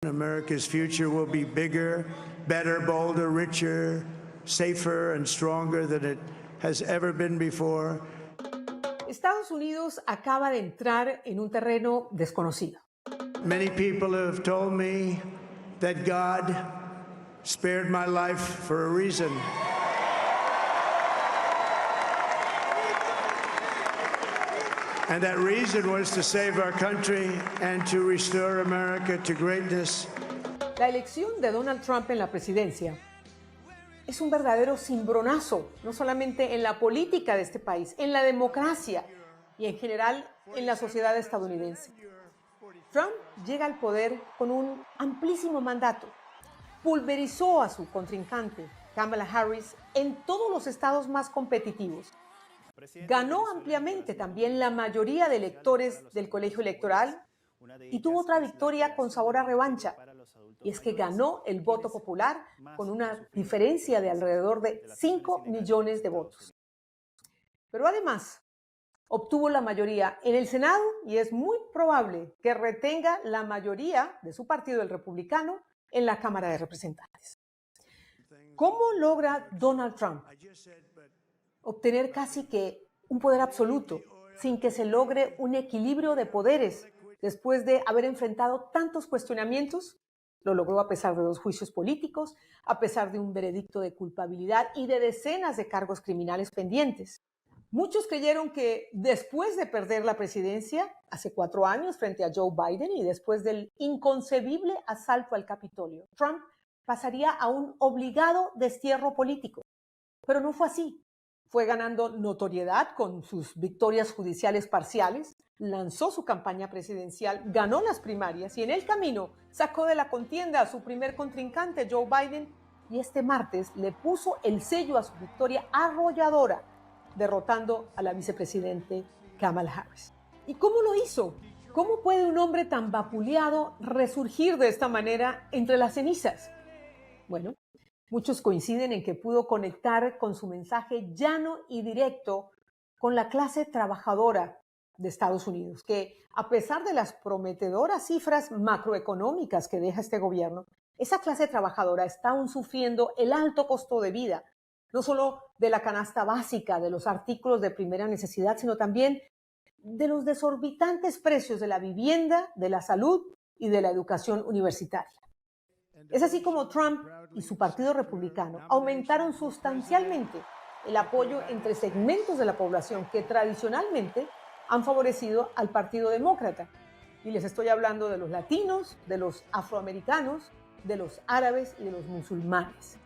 America's future will be bigger, better, bolder, richer, safer and stronger than it has ever been before. Estados Unidos acaba de entrar en un terreno desconocido. Many people have told me that God spared my life for a reason. And that reason was to save our country and to restore America to greatness. La elección de Donald Trump en la presidencia es un verdadero cimbronazo, no solamente en la política de este país, en la democracia y en general en la sociedad estadounidense. Trump llega al poder con un amplísimo mandato. Pulverizó a su contrincante, Kamala Harris, en todos los estados más competitivos. Ganó ampliamente también la mayoría de electores del colegio electoral y tuvo otra victoria con sabor a revancha. Y es que ganó el voto popular con una diferencia de alrededor de 5 millones de votos. Pero además, obtuvo la mayoría en el Senado y es muy probable que retenga la mayoría de su partido, el republicano, en la Cámara de Representantes. ¿Cómo logra Donald Trump obtener casi que un poder absoluto sin que se logre un equilibrio de poderes después de haber enfrentado tantos cuestionamientos? Lo logró a pesar de 2 juicios políticos, a pesar de un veredicto de culpabilidad y de decenas de cargos criminales pendientes. Muchos creyeron que después de perder la presidencia hace 4 años frente a Joe Biden y después del inconcebible asalto al Capitolio, Trump pasaría a un obligado destierro político. Pero no fue así. Fue ganando notoriedad con sus victorias judiciales parciales, lanzó su campaña presidencial, ganó las primarias y en el camino sacó de la contienda a su primer contrincante, Joe Biden, y este martes le puso el sello a su victoria arrolladora, derrotando a la vicepresidente Kamala Harris. ¿Y cómo lo hizo? ¿Cómo puede un hombre tan vapuleado resurgir de esta manera entre las cenizas? Bueno, muchos coinciden en que pudo conectar con su mensaje llano y directo con la clase trabajadora de Estados Unidos, que a pesar de las prometedoras cifras macroeconómicas que deja este gobierno, esa clase trabajadora está aún sufriendo el alto costo de vida, no solo de la canasta básica, de los artículos de primera necesidad, sino también de los desorbitantes precios de la vivienda, de la salud y de la educación universitaria. Es así como Trump y su partido republicano aumentaron sustancialmente el apoyo entre segmentos de la población que tradicionalmente han favorecido al Partido Demócrata. Y les estoy hablando de los latinos, de los afroamericanos, de los árabes y de los musulmanes.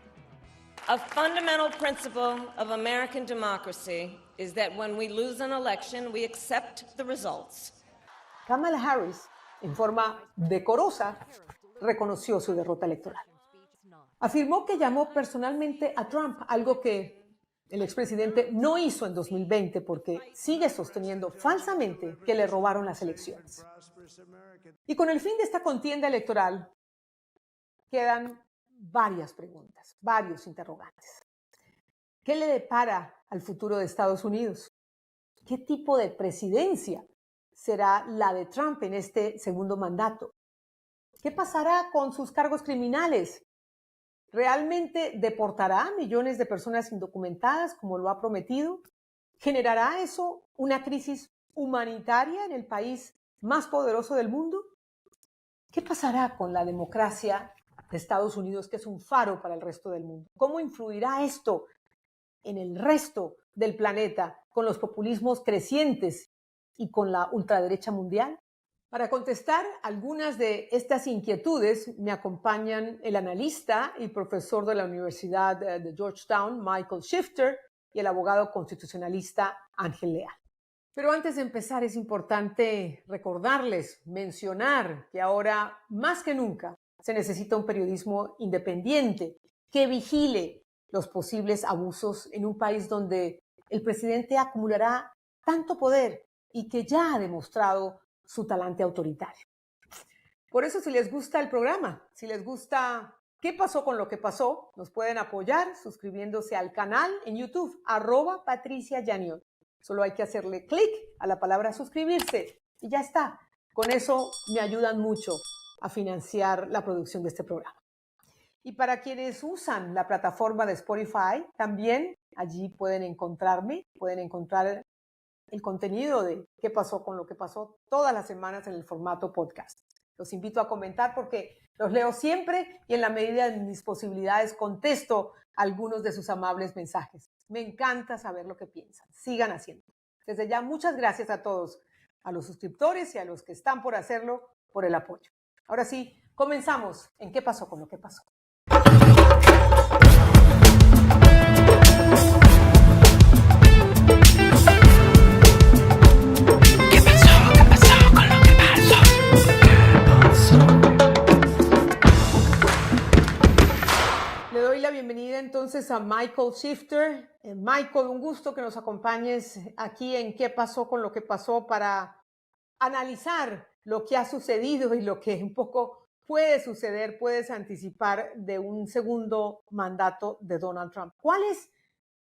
A fundamental principle of American democracy is that when we lose an election, we accept the results. Kamala Harris, en forma decorosa, reconoció su derrota electoral. Afirmó que llamó personalmente a Trump, algo que el expresidente no hizo en 2020 porque sigue sosteniendo falsamente que le robaron las elecciones. Y con el fin de esta contienda electoral quedan varias preguntas, varios interrogantes. ¿Qué le depara al futuro de Estados Unidos? ¿Qué tipo de presidencia será la de Trump en este segundo mandato? ¿Qué pasará con sus cargos criminales? ¿Realmente deportará a millones de personas indocumentadas como lo ha prometido? ¿Generará eso una crisis humanitaria en el país más poderoso del mundo? ¿Qué pasará con la democracia de Estados Unidos, que es un faro para el resto del mundo? ¿Cómo influirá esto en el resto del planeta con los populismos crecientes y con la ultraderecha mundial? Para contestar algunas de estas inquietudes me acompañan el analista y profesor de la Universidad de Georgetown, Michael Shifter, y el abogado constitucionalista Ángel Leal. Pero antes de empezar es importante recordarles, mencionar que ahora más que nunca se necesita un periodismo independiente que vigile los posibles abusos en un país donde el presidente acumulará tanto poder y que ya ha demostrado su talante autoritario. Por eso, si les gusta el programa, si les gusta qué pasó con lo que pasó, nos pueden apoyar suscribiéndose al canal en YouTube, @PatriciaYaniot. Solo hay que hacerle clic a la palabra suscribirse y ya está. Con eso me ayudan mucho a financiar la producción de este programa. Y para quienes usan la plataforma de Spotify, también allí pueden encontrarme, pueden encontrar el contenido de qué pasó con lo que pasó todas las semanas en el formato podcast. Los invito a comentar porque los leo siempre y en la medida de mis posibilidades contesto algunos de sus amables mensajes. Me encanta saber lo que piensan. Sigan haciendo. Desde ya, muchas gracias a todos, a los suscriptores y a los que están por hacerlo, por el apoyo. Ahora sí, comenzamos en qué pasó con lo que pasó. Le doy la bienvenida entonces a Michael Shifter. Michael, un gusto que nos acompañes aquí en qué pasó con lo que pasó para analizar lo que ha sucedido y lo que un poco puede suceder, puedes anticipar de un segundo mandato de Donald Trump. ¿Cuál es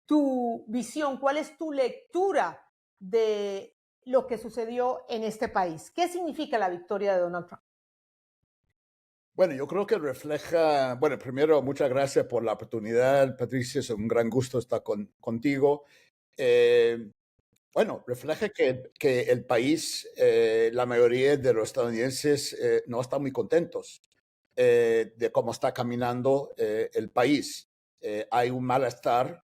tu visión, cuál es tu lectura de lo que sucedió en este país? ¿Qué significa la victoria de Donald Trump? Bueno, yo creo que refleja, bueno, primero, muchas gracias por la oportunidad, Patricia, es un gran gusto estar contigo. Bueno, refleja que el país, la mayoría de los estadounidenses no están muy contentos de cómo está caminando el país. Hay un malestar.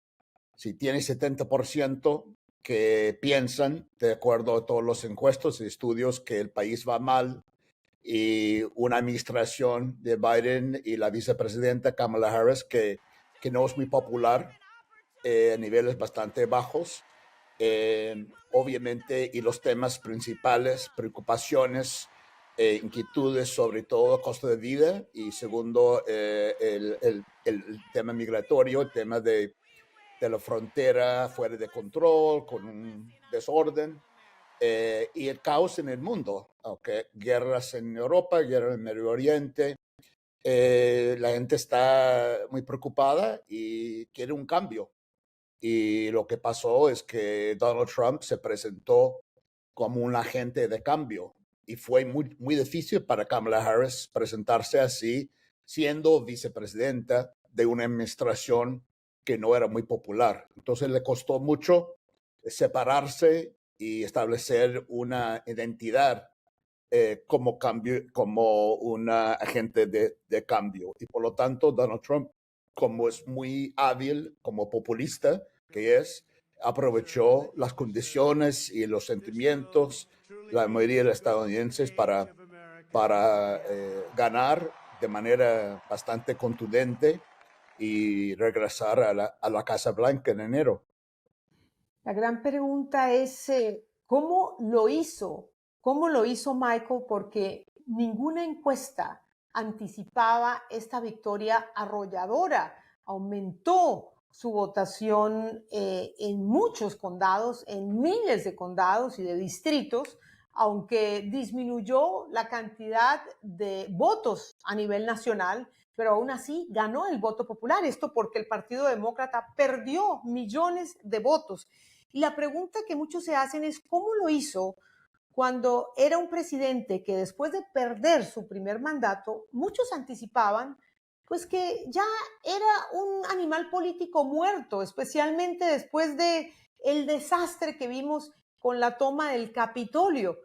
Si tiene 70% que piensan, de acuerdo a todos los encuestos y estudios, que el país va mal, y una administración de Biden y la vicepresidenta Kamala Harris que no es muy popular a niveles bastante bajos. Obviamente, y los temas principales, preocupaciones, inquietudes, sobre todo costo de vida, y segundo, el tema migratorio, el tema de la frontera fuera de control, con un desorden. Y el caos en el mundo, okay. Guerras en Europa, guerras en Medio Oriente. La gente está muy preocupada y quiere un cambio. Y lo que pasó es que Donald Trump se presentó como un agente de cambio y fue muy, muy difícil para Kamala Harris presentarse así, siendo vicepresidenta de una administración que no era muy popular. Entonces le costó mucho separarse y establecer una identidad como una agente de cambio. Y por lo tanto, Donald Trump, como es muy hábil, como populista que es, aprovechó las condiciones y los sentimientos de la mayoría de los estadounidenses para ganar de manera bastante contundente y regresar a la Casa Blanca en enero. La gran pregunta es, ¿cómo lo hizo? ¿Cómo lo hizo Michael? Porque ninguna encuesta anticipaba esta victoria arrolladora. Aumentó su votación en muchos condados, en miles de condados y de distritos, aunque disminuyó la cantidad de votos a nivel nacional, pero aún así ganó el voto popular. Esto porque el Partido Demócrata perdió millones de votos. Y la pregunta que muchos se hacen es cómo lo hizo cuando era un presidente que después de perder su primer mandato, muchos anticipaban pues que ya era un animal político muerto, especialmente después de el desastre que vimos con la toma del Capitolio.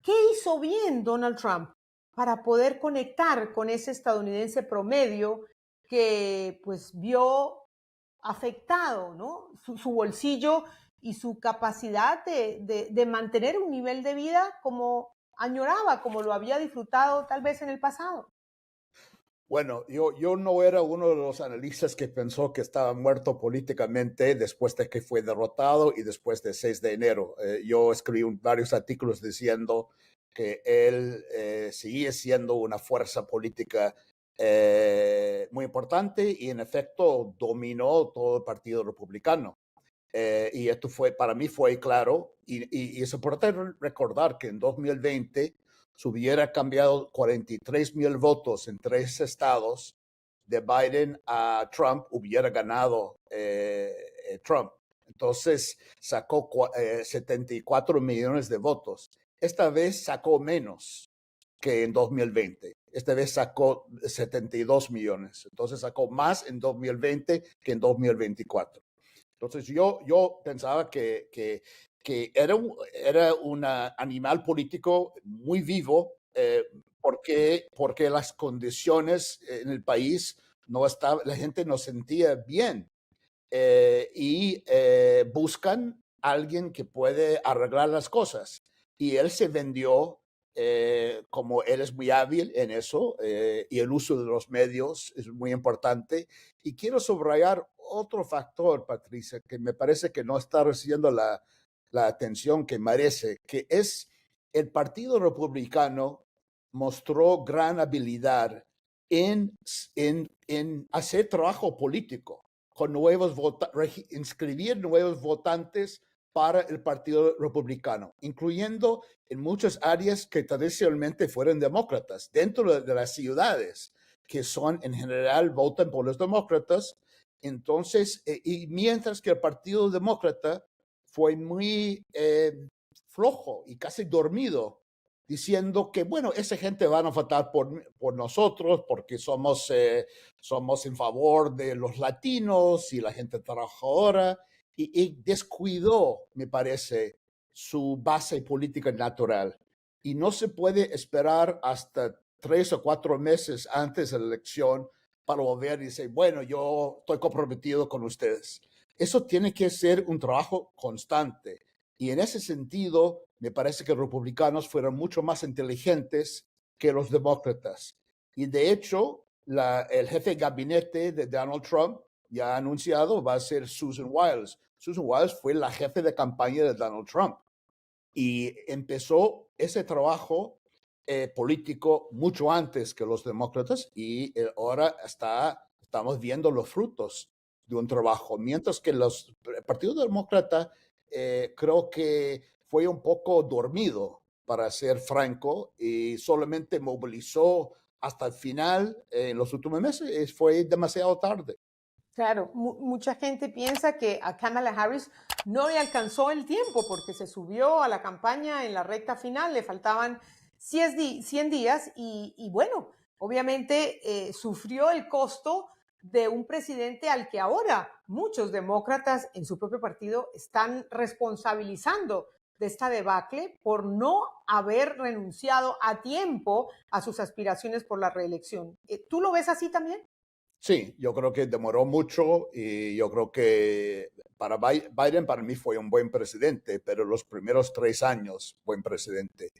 ¿Qué hizo bien Donald Trump para poder conectar con ese estadounidense promedio que pues vio afectado, ¿no? su bolsillo y su capacidad de mantener un nivel de vida como añoraba, como lo había disfrutado tal vez en el pasado? Bueno, yo no era uno de los analistas que pensó que estaba muerto políticamente después de que fue derrotado y después del 6 de enero. Yo escribí varios artículos diciendo que él sigue siendo una fuerza política muy importante y en efecto dominó todo el Partido Republicano. Y esto para mí fue claro y es importante recordar que en 2020 se hubiera cambiado 43,000 votos en 3 estados de Biden a Trump, hubiera ganado Trump. Entonces sacó 74 millones de votos. Esta vez sacó menos que en 2020. esta vez sacó 72 millones. Entonces sacó más en 2020 que en 2024. Entonces yo pensaba que era un animal político muy vivo, porque las condiciones en el país no estaba, la gente no sentía bien, y buscan a alguien que puede arreglar las cosas. Y él se vendió, como él es muy hábil en eso, y el uso de los medios es muy importante. Y quiero subrayar otro factor, Patricia, que me parece que no está recibiendo la atención que merece, que es el Partido Republicano mostró gran habilidad en hacer trabajo político con inscribir nuevos votantes para el Partido Republicano, incluyendo en muchas áreas que tradicionalmente fueron demócratas, dentro de las ciudades, que son en general votan por los demócratas. Entonces, y mientras que el Partido Demócrata fue muy flojo y casi dormido, diciendo que, bueno, esa gente van a votar por nosotros porque somos en favor de los latinos y la gente trabajadora, y descuidó, me parece, su base política natural. Y no se puede esperar hasta 3 o 4 meses antes de la elección para volver y decir, bueno, yo estoy comprometido con ustedes. Eso tiene que ser un trabajo constante. Y en ese sentido, me parece que los republicanos fueron mucho más inteligentes que los demócratas. Y de hecho, el jefe de gabinete de Donald Trump ya ha anunciado va a ser Susan Wiles. Susan Wiles fue la jefe de campaña de Donald Trump y empezó ese trabajo político mucho antes que los demócratas, y ahora estamos viendo los frutos de un trabajo, mientras que el Partido Demócrata creo que fue un poco dormido, para ser franco, y solamente movilizó hasta el final en los últimos meses. Fue demasiado tarde. Claro, mucha gente piensa que a Kamala Harris no le alcanzó el tiempo porque se subió a la campaña en la recta final, le faltaban 100 días y bueno, obviamente sufrió el costo de un presidente al que ahora muchos demócratas en su propio partido están responsabilizando de esta debacle por no haber renunciado a tiempo a sus aspiraciones por la reelección. ¿Tú lo ves así también? Sí, yo creo que demoró mucho, y yo creo que para Biden, para mí fue un buen presidente, pero los primeros 3 años, buen presidente.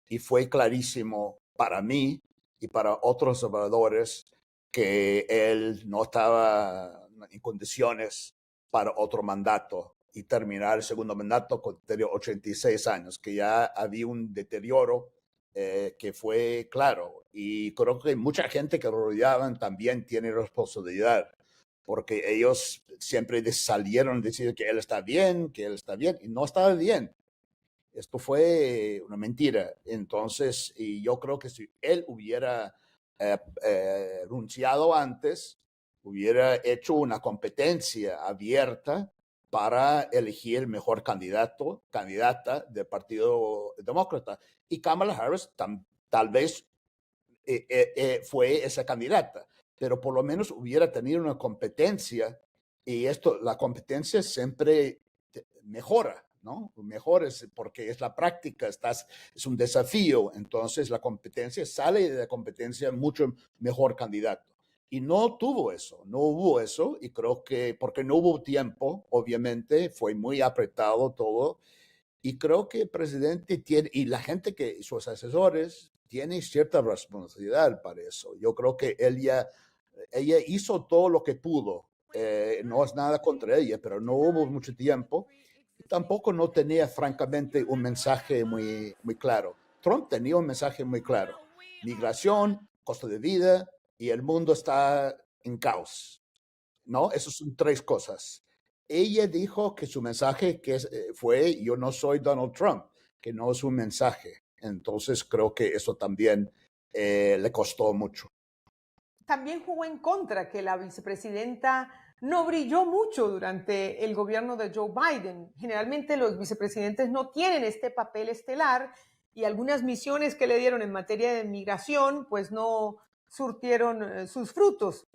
Y fue clarísimo para mí y para otros observadores que él no estaba en condiciones para otro mandato y terminar el segundo mandato con 86 años, que ya había un deterioro que fue claro. Y creo que mucha gente que lo rodeaban también tiene responsabilidad, porque ellos siempre salieron a decir que él está bien, y no estaba bien. Esto fue una mentira. Entonces, y yo creo que si él hubiera renunciado antes, hubiera hecho una competencia abierta para elegir el mejor candidata del Partido Demócrata. Y Kamala Harris tal vez fue esa candidata, pero por lo menos hubiera tenido una competencia, y la competencia siempre mejora, ¿no? Mejor es porque es la práctica, es un desafío, entonces la competencia sale de la competencia mucho mejor candidato. Y no hubo eso, y creo que porque no hubo tiempo, obviamente, fue muy apretado todo, y creo que el presidente tiene, y la gente sus asesores, tiene cierta responsabilidad para eso. Yo creo que ella hizo todo lo que pudo. No es nada contra ella, pero no hubo mucho tiempo. Tampoco no tenía, francamente, un mensaje muy claro. Trump tenía un mensaje muy claro: migración, costo de vida, y el mundo está en caos, ¿no? Esas son 3 cosas. Ella dijo que su mensaje fue: yo no soy Donald Trump, que no es un mensaje. Entonces creo que eso también le costó mucho. También jugó en contra que la vicepresidenta no brilló mucho durante el gobierno de Joe Biden. Generalmente los vicepresidentes no tienen este papel estelar y algunas misiones que le dieron en materia de migración, pues no surtieron sus frutos.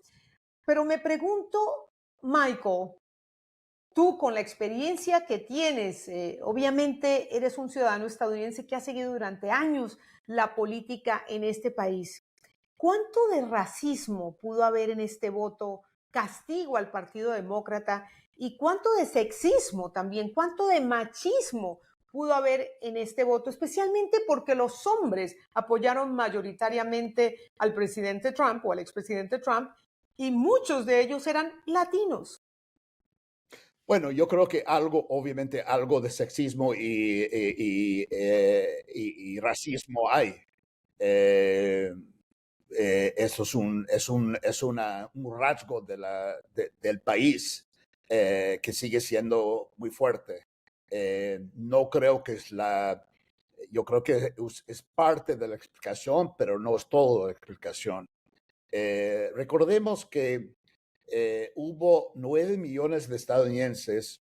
Pero me pregunto, Michael, tú con la experiencia que tienes, obviamente eres un ciudadano estadounidense que ha seguido durante años la política en este país. ¿Cuánto de racismo pudo haber en este voto castigo al Partido Demócrata y cuánto de sexismo también, cuánto de machismo pudo haber en este voto, especialmente porque los hombres apoyaron mayoritariamente al presidente Trump o al expresidente Trump y muchos de ellos eran latinos? Bueno, yo creo que algo, obviamente, algo de sexismo y racismo hay. Eh, Eso es un rasgo del país que sigue siendo muy fuerte. No creo que yo creo que es parte de la explicación, pero no es todo la explicación. Recordemos que hubo 9 millones de estadounidenses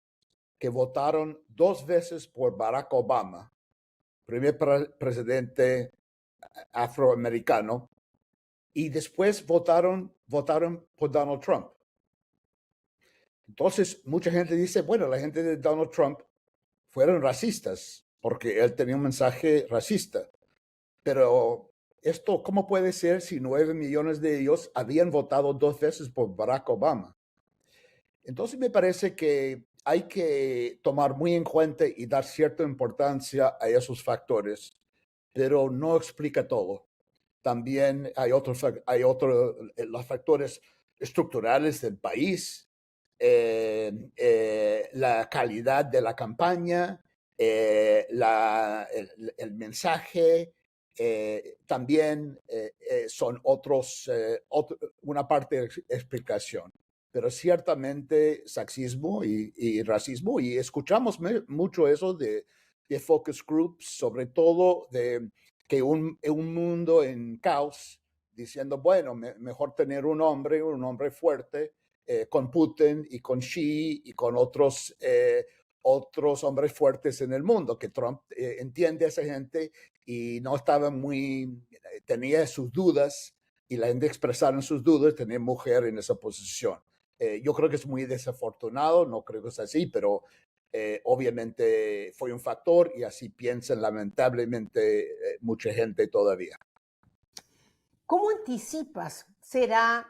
que votaron 2 veces por Barack Obama, primer presidente afroamericano, y después votaron por Donald Trump. Entonces, mucha gente dice, bueno, la gente de Donald Trump fueron racistas porque él tenía un mensaje racista. Pero esto, ¿cómo puede ser si 9 millones de ellos habían votado 2 veces por Barack Obama? Entonces, me parece que hay que tomar muy en cuenta y dar cierta importancia a esos factores, pero no explica todo. También los factores estructurales del país, la calidad de la campaña, el mensaje, también son una parte de explicación. Pero ciertamente sexismo y racismo, y escuchamos mucho eso de focus groups, sobre todo de que un mundo en caos, diciendo, bueno, mejor tener un hombre fuerte, con Putin y con Xi y con otros hombres fuertes en el mundo, que Trump entiende a esa gente y no estaba tenía sus dudas y la gente expresaron sus dudas, tenía mujer en esa posición. Yo creo que es muy desafortunado, no creo que sea así, pero obviamente fue un factor y así piensan lamentablemente mucha gente todavía. ¿Cómo anticipas será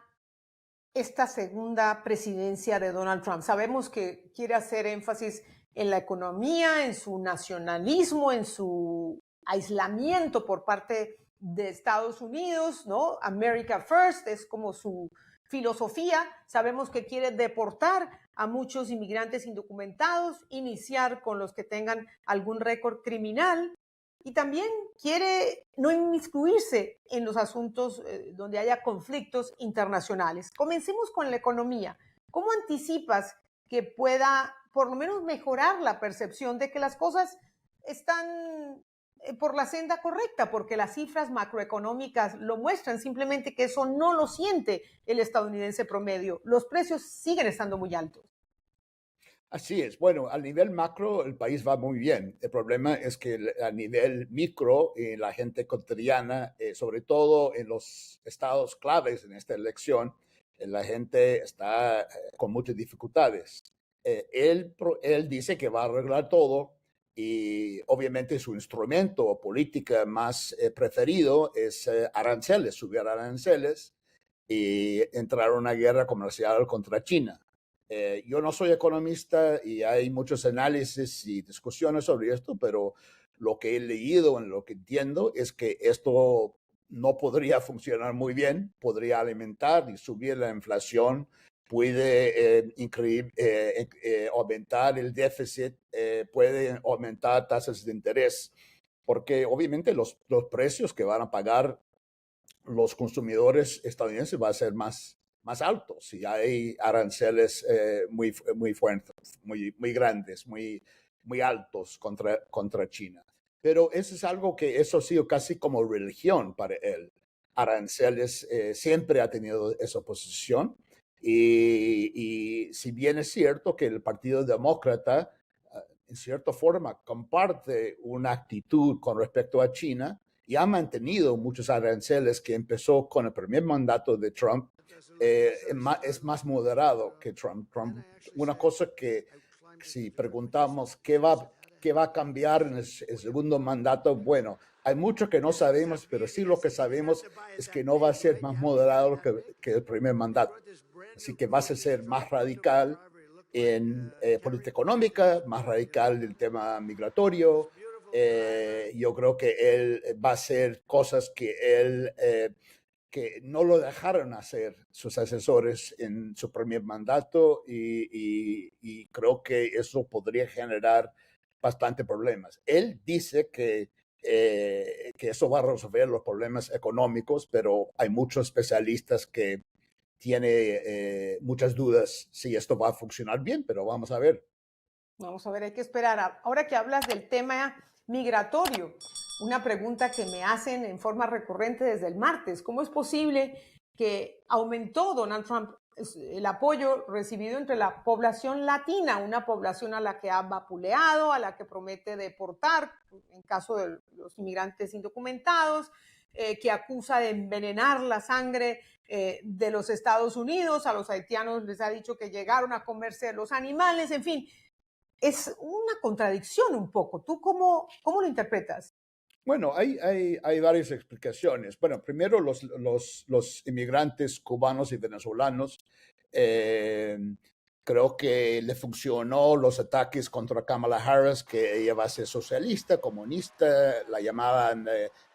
esta segunda presidencia de Donald Trump? Sabemos que quiere hacer énfasis en la economía, en su nacionalismo, en su aislamiento por parte de Estados Unidos, ¿no? America First es como su filosofía. Sabemos que quiere deportar a muchos inmigrantes indocumentados, iniciar con los que tengan algún récord criminal y también quiere no inmiscuirse en los asuntos donde haya conflictos internacionales. Comencemos con la economía. ¿Cómo anticipas que pueda por lo menos mejorar la percepción de que las cosas están por la senda correcta? Porque las cifras macroeconómicas lo muestran, simplemente que eso no lo siente el estadounidense promedio. Los precios siguen estando muy altos. Así es. Bueno, al nivel macro el país va muy bien. El problema es que a nivel micro, la gente cotidiana, sobre todo en los estados claves en esta elección, la gente está con muchas dificultades. Él dice que va a arreglar todo y obviamente su instrumento o política más preferido es aranceles, subir aranceles y entrar a una guerra comercial contra China. Yo no soy economista y hay muchos análisis y discusiones sobre esto, pero lo que he leído y lo que entiendo es que esto no podría funcionar muy bien, podría alimentar y subir la inflación, puede aumentar el déficit, puede aumentar tasas de interés, porque obviamente los precios que van a pagar los consumidores estadounidenses va a ser más altos y hay aranceles muy fuertes, muy grandes, muy altos contra China. Pero eso es algo que eso ha sido casi como religión para él. Aranceles siempre ha tenido esa posición y si bien es cierto que el Partido Demócrata en cierta forma, comparte una actitud con respecto a China y ha mantenido muchos aranceles que empezó con el primer mandato de Trump. Es más moderado que Trump. Una cosa que si preguntamos qué va a cambiar en el segundo mandato, bueno, hay mucho que no sabemos, pero sí lo que sabemos es que no va a ser más moderado que el primer mandato. Así que va a ser más radical en política económica, más radical en el tema migratorio. Yo creo que él va a hacer cosas que no lo dejaron hacer sus asesores en su primer mandato y creo que eso podría generar bastante problemas. Él dice que eso va a resolver los problemas económicos, pero hay muchos especialistas que tienen muchas dudas si esto va a funcionar bien, pero vamos a ver. Vamos a ver, hay que esperar. Ahora que hablas del tema migratorio, una pregunta que me hacen en forma recurrente desde el martes: ¿cómo es posible que aumentó Donald Trump el apoyo recibido entre la población latina, una población a la que ha vapuleado, a la que promete deportar en caso de los inmigrantes indocumentados, que acusa de envenenar la sangre de los Estados Unidos? A los haitianos les ha dicho que llegaron a comerse los animales, en fin? Es una contradicción un poco. ¿Tú cómo lo interpretas? Bueno, hay varias explicaciones. Bueno, primero los inmigrantes cubanos y venezolanos, eh, creo que le funcionó los ataques contra Kamala Harris, que ella va a ser socialista, comunista, la llamaban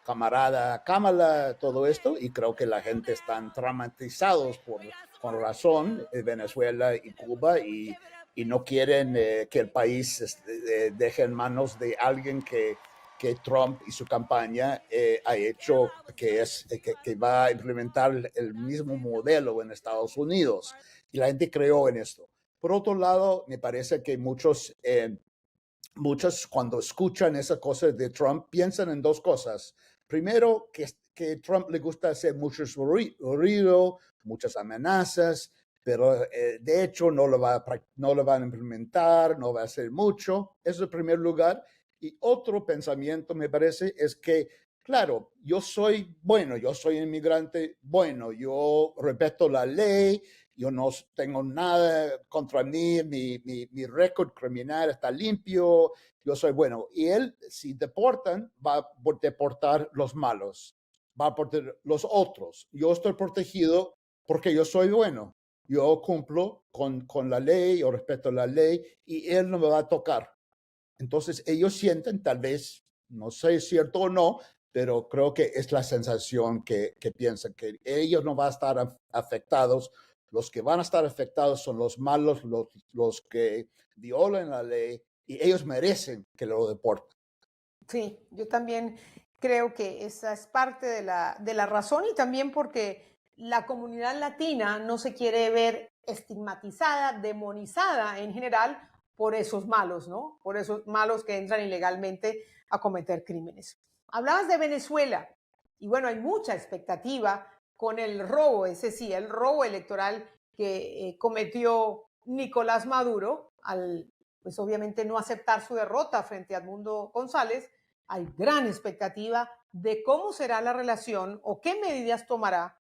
camarada Kamala, todo esto, y creo que la gente están traumatizados con razón, Venezuela y Cuba, y no quieren que el país deje en manos de alguien que Trump y su campaña ha hecho, que va a implementar el mismo modelo en Estados Unidos. Y la gente creó en esto. Por otro lado, me parece que muchos cuando escuchan esas cosas de Trump piensan en dos cosas. Primero, que Trump le gusta hacer mucho ruido, muchas amenazas, pero de hecho no lo van a implementar, no va a hacer mucho. Eso es el primer lugar. Y otro pensamiento, me parece, es que, claro, yo soy bueno, yo soy inmigrante bueno, yo respeto la ley, yo no tengo nada contra mí, mi récord criminal está limpio, yo soy bueno. Y él, si deportan, va a deportar los malos, va a deportar los otros. Yo estoy protegido porque yo soy bueno. Yo cumplo con la ley, yo respeto la ley y él no me va a tocar. Entonces ellos sienten, tal vez, no sé si es cierto o no, pero creo que es la sensación que piensan, que ellos no van a estar afectados. Los que van a estar afectados son los malos, los que violan la ley, y ellos merecen que lo deporten. Sí, yo también creo que esa es parte de la razón, y también porque la comunidad latina no se quiere ver estigmatizada, demonizada en general por esos malos, ¿no? Por esos malos que entran ilegalmente a cometer crímenes. Hablabas de Venezuela y bueno, hay mucha expectativa con el robo, ese sí, el robo electoral que cometió Nicolás Maduro al, pues obviamente, no aceptar su derrota frente a Edmundo González. Hay gran expectativa de cómo será la relación o qué medidas tomará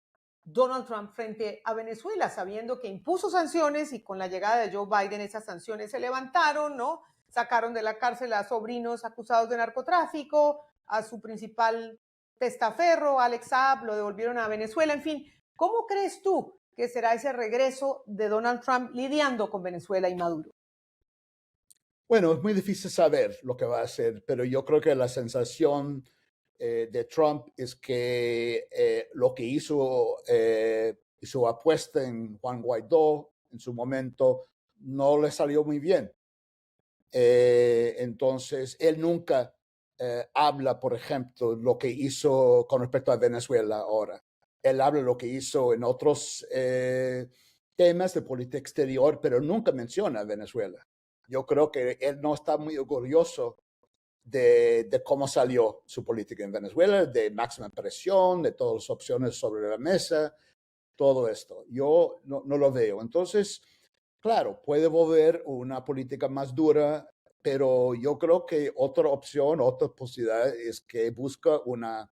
Donald Trump frente a Venezuela, sabiendo que impuso sanciones y con la llegada de Joe Biden esas sanciones se levantaron, ¿no? Sacaron de la cárcel a sobrinos acusados de narcotráfico, a su principal testaferro, Alex Saab, lo devolvieron a Venezuela. En fin, ¿cómo crees tú que será ese regreso de Donald Trump lidiando con Venezuela y Maduro? Bueno, es muy difícil saber lo que va a hacer, pero yo creo que la sensación de Trump es que lo que hizo su apuesta en Juan Guaidó en su momento no le salió muy bien. Entonces, él nunca habla, por ejemplo, lo que hizo con respecto a Venezuela ahora. Él habla lo que hizo en otros temas de política exterior, pero nunca menciona a Venezuela. Yo creo que él no está muy orgulloso de cómo salió su política en Venezuela, de máxima presión, de todas las opciones sobre la mesa, todo esto. Yo no lo veo. Entonces, claro, puede volver una política más dura, pero yo creo que otra opción, otra posibilidad es que busca una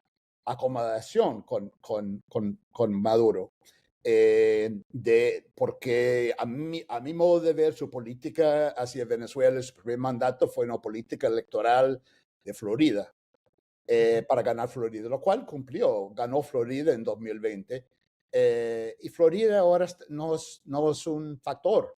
acomodación con Maduro. Porque a mi modo de ver, su política hacia Venezuela, su primer mandato fue una política electoral de Florida, para ganar Florida, lo cual cumplió, ganó Florida en 2020. Y Florida ahora no es un factor,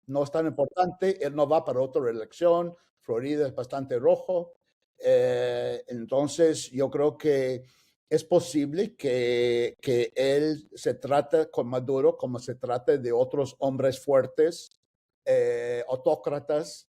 no es tan importante, él no va para otra elección, Florida es bastante rojo, entonces yo creo que es posible que él se trate con Maduro como se trata de otros hombres fuertes, autócratas,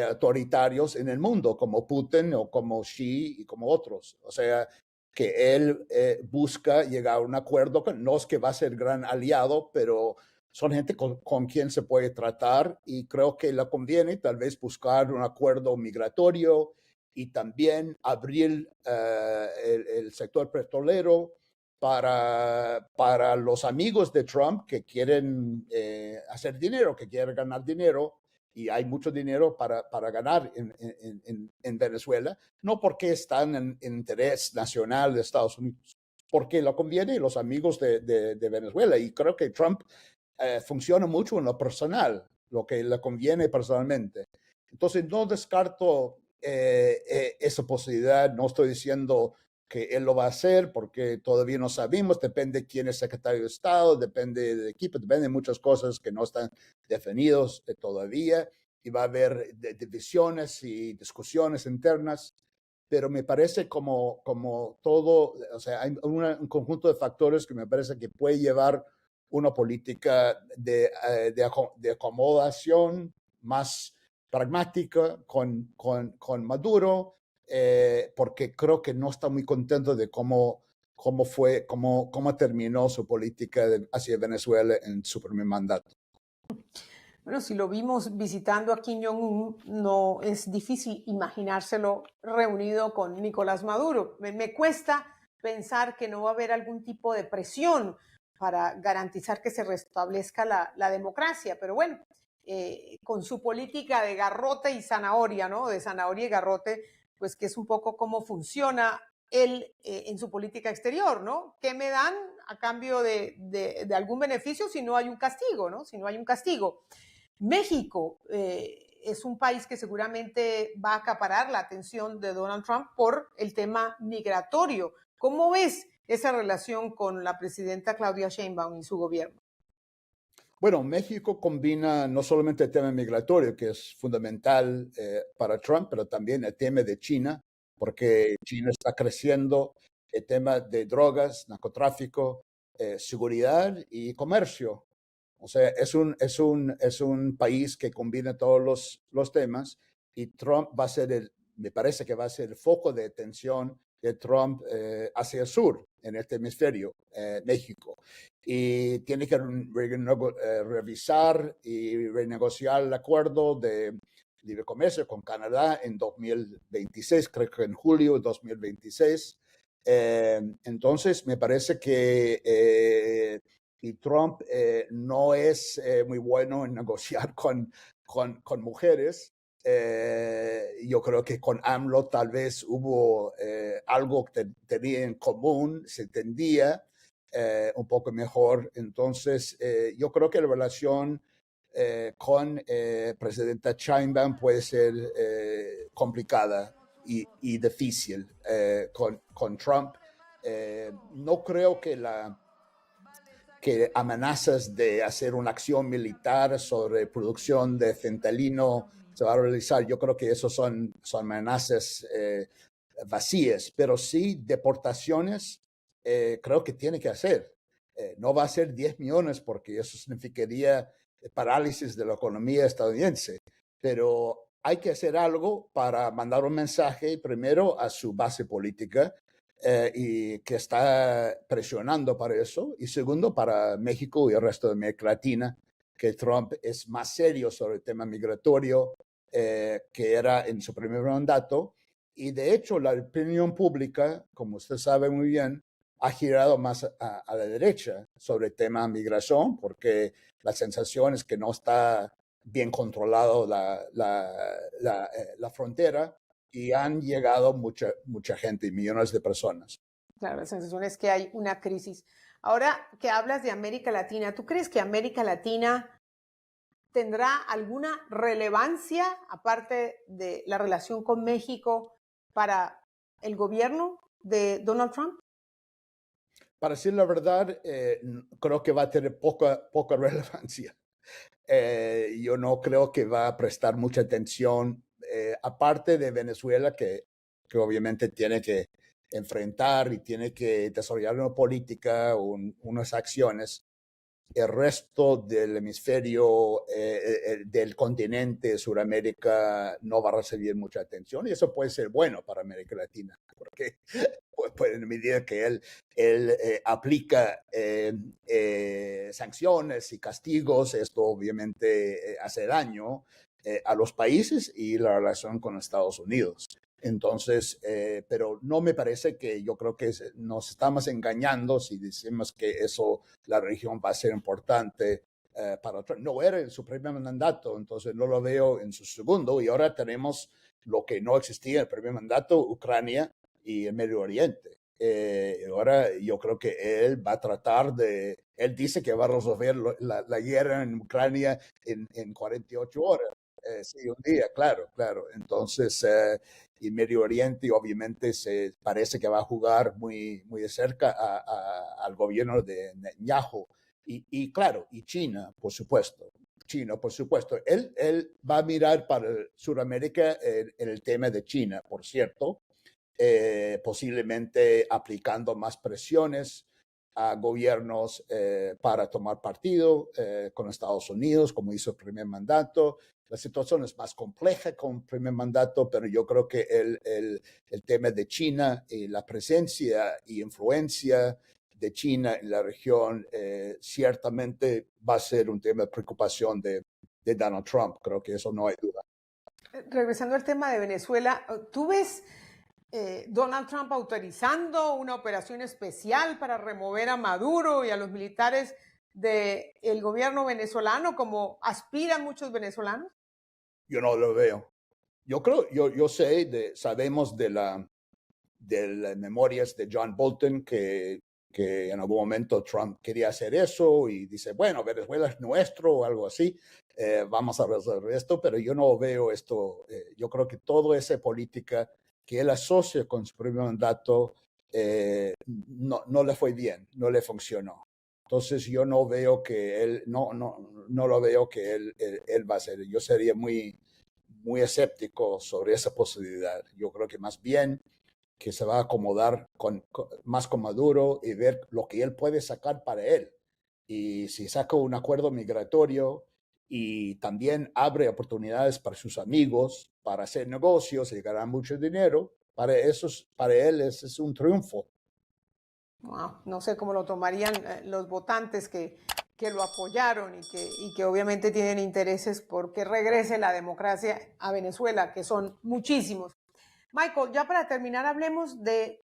autoritarios en el mundo, como Putin o como Xi y como otros. O sea, que él busca llegar a un acuerdo, no es que va a ser gran aliado, pero son gente con quien se puede tratar y creo que le conviene tal vez buscar un acuerdo migratorio y también abrir el sector petrolero para los amigos de Trump que quieren hacer dinero, que quieren ganar dinero, y hay mucho dinero para ganar en Venezuela, no porque están en interés nacional de Estados Unidos, porque lo conviene los amigos de Venezuela. Y creo que Trump funciona mucho en lo personal, lo que le conviene personalmente. Entonces, no descarto esa posibilidad, no estoy diciendo que él lo va a hacer porque todavía no sabemos, depende quién es secretario de Estado, depende del equipo, depende de muchas cosas que no están definidos todavía y va a haber divisiones y discusiones internas, pero me parece como todo, o sea, hay un conjunto de factores que me parece que puede llevar una política de acomodación más pragmática con Maduro, porque creo que no está muy contento de cómo terminó su política hacia Venezuela en su primer mandato. Bueno, si lo vimos visitando a Kim Jong-un, no es difícil imaginárselo reunido con Nicolás Maduro. Me cuesta pensar que no va a haber algún tipo de presión para garantizar que se restablezca la democracia, pero bueno, con su política de garrote y zanahoria, ¿no? De zanahoria y garrote, pues que es un poco cómo funciona él en su política exterior, ¿no? ¿Qué me dan a cambio de algún beneficio si no hay un castigo, ¿no? Si no hay un castigo. México es un país que seguramente va a acaparar la atención de Donald Trump por el tema migratorio. ¿Cómo ves esa relación con la presidenta Claudia Sheinbaum y su gobierno? Bueno, México combina no solamente el tema migratorio, que es fundamental para Trump, pero también el tema de China, porque China está creciendo, el tema de drogas, narcotráfico, seguridad y comercio. O sea, es un país que combina todos los temas y Trump va a ser me parece que va a ser el foco de atención de Trump hacia el sur, en este hemisferio, México. Y tiene que revisar y renegociar el acuerdo de libre comercio con Canadá en 2026, creo que en julio de 2026. Entonces, me parece que y Trump no es muy bueno en negociar con mujeres. Yo creo que con AMLO tal vez hubo algo que tenía en común, se entendía un poco mejor. Entonces, yo creo que la relación con presidenta Sheinbaum puede ser complicada y difícil con Trump. No creo que amenazas de hacer una acción militar sobre producción de fentanilo se va a realizar. Yo creo que esos son amenazas vacías, pero sí deportaciones creo que tiene que hacer. No va a ser 10 millones porque eso significaría parálisis de la economía estadounidense, pero hay que hacer algo para mandar un mensaje primero a su base política y que está presionando para eso, y segundo para México y el resto de América Latina, que Trump es más serio sobre el tema migratorio que era en su primer mandato, y de hecho la opinión pública, como usted sabe muy bien, ha girado más a la derecha sobre el tema migración, porque la sensación es que no está bien controlado la frontera y han llegado mucha gente, millones de personas. Claro, la sensación es que hay una crisis. Ahora que hablas de América Latina, ¿tú crees que América Latina tendrá alguna relevancia, aparte de la relación con México, para el gobierno de Donald Trump? Para decir la verdad, creo que va a tener poca relevancia. Yo no creo que va a prestar mucha atención, aparte de Venezuela, que obviamente tiene que enfrentar y tiene que desarrollar una política, unas acciones. El resto del hemisferio, del continente Suramérica, no va a recibir mucha atención y eso puede ser bueno para América Latina, porque pues, en medida que él aplica sanciones y castigos, esto obviamente hace daño a los países y la relación con Estados Unidos. Entonces, pero no me parece que yo creo que nos estamos engañando si decimos que eso, la región va a ser importante para Trump. No era en su primer mandato, entonces no lo veo en su segundo. Y ahora tenemos lo que no existía en el primer mandato, Ucrania y el Medio Oriente. Ahora yo creo que él va a tratar él dice que va a resolver la guerra en Ucrania en 48 horas. Sí, un día, claro. Entonces, y Medio Oriente obviamente se parece que va a jugar muy de cerca al gobierno de Netanyahu. Y claro, y China, por supuesto. China, por supuesto. Él va a mirar para Sudamérica en el tema de China, por cierto, posiblemente aplicando más presiones a gobiernos para tomar partido con Estados Unidos, como hizo el primer mandato. La situación es más compleja con el primer mandato, pero yo creo que el tema de China y la presencia y influencia de China en la región ciertamente va a ser un tema de preocupación de Donald Trump. Creo que eso no hay duda. Regresando al tema de Venezuela, ¿tú ves Donald Trump autorizando una operación especial para remover a Maduro y a los militares del gobierno venezolano, como aspiran muchos venezolanos? Yo no lo veo. Yo sé, sabemos de las memorias de John Bolton que en algún momento Trump quería hacer eso y dice, bueno, Venezuela es nuestro o algo así, vamos a resolver esto, pero yo no veo esto. Yo creo que toda esa política que él asocia con su primer mandato no le fue bien, no le funcionó. Entonces yo no veo que él, no lo veo que él va a hacer. Yo sería muy escéptico sobre esa posibilidad. Yo creo que más bien que se va a acomodar más con Maduro y ver lo que él puede sacar para él. Y si saca un acuerdo migratorio y también abre oportunidades para sus amigos, para hacer negocios y ganar mucho dinero, para él es un triunfo. Wow, no sé cómo lo tomarían los votantes que lo apoyaron y que obviamente tienen intereses por que regrese la democracia a Venezuela, que son muchísimos. Michael, ya para terminar, hablemos de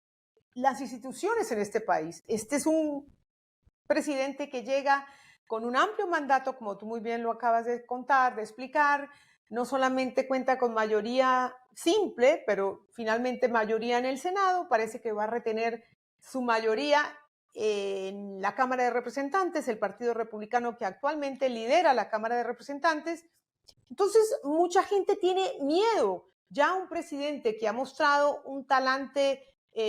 las instituciones en este país. Este es un presidente que llega con un amplio mandato, como tú muy bien lo acabas de contar, de explicar. No solamente cuenta con mayoría simple, pero finalmente mayoría en el Senado. Parece que va a retener su mayoría en la Cámara de Representantes, el Partido Republicano que actualmente lidera la Cámara de Representantes. Entonces, mucha gente tiene miedo. Ya un presidente que ha mostrado un talante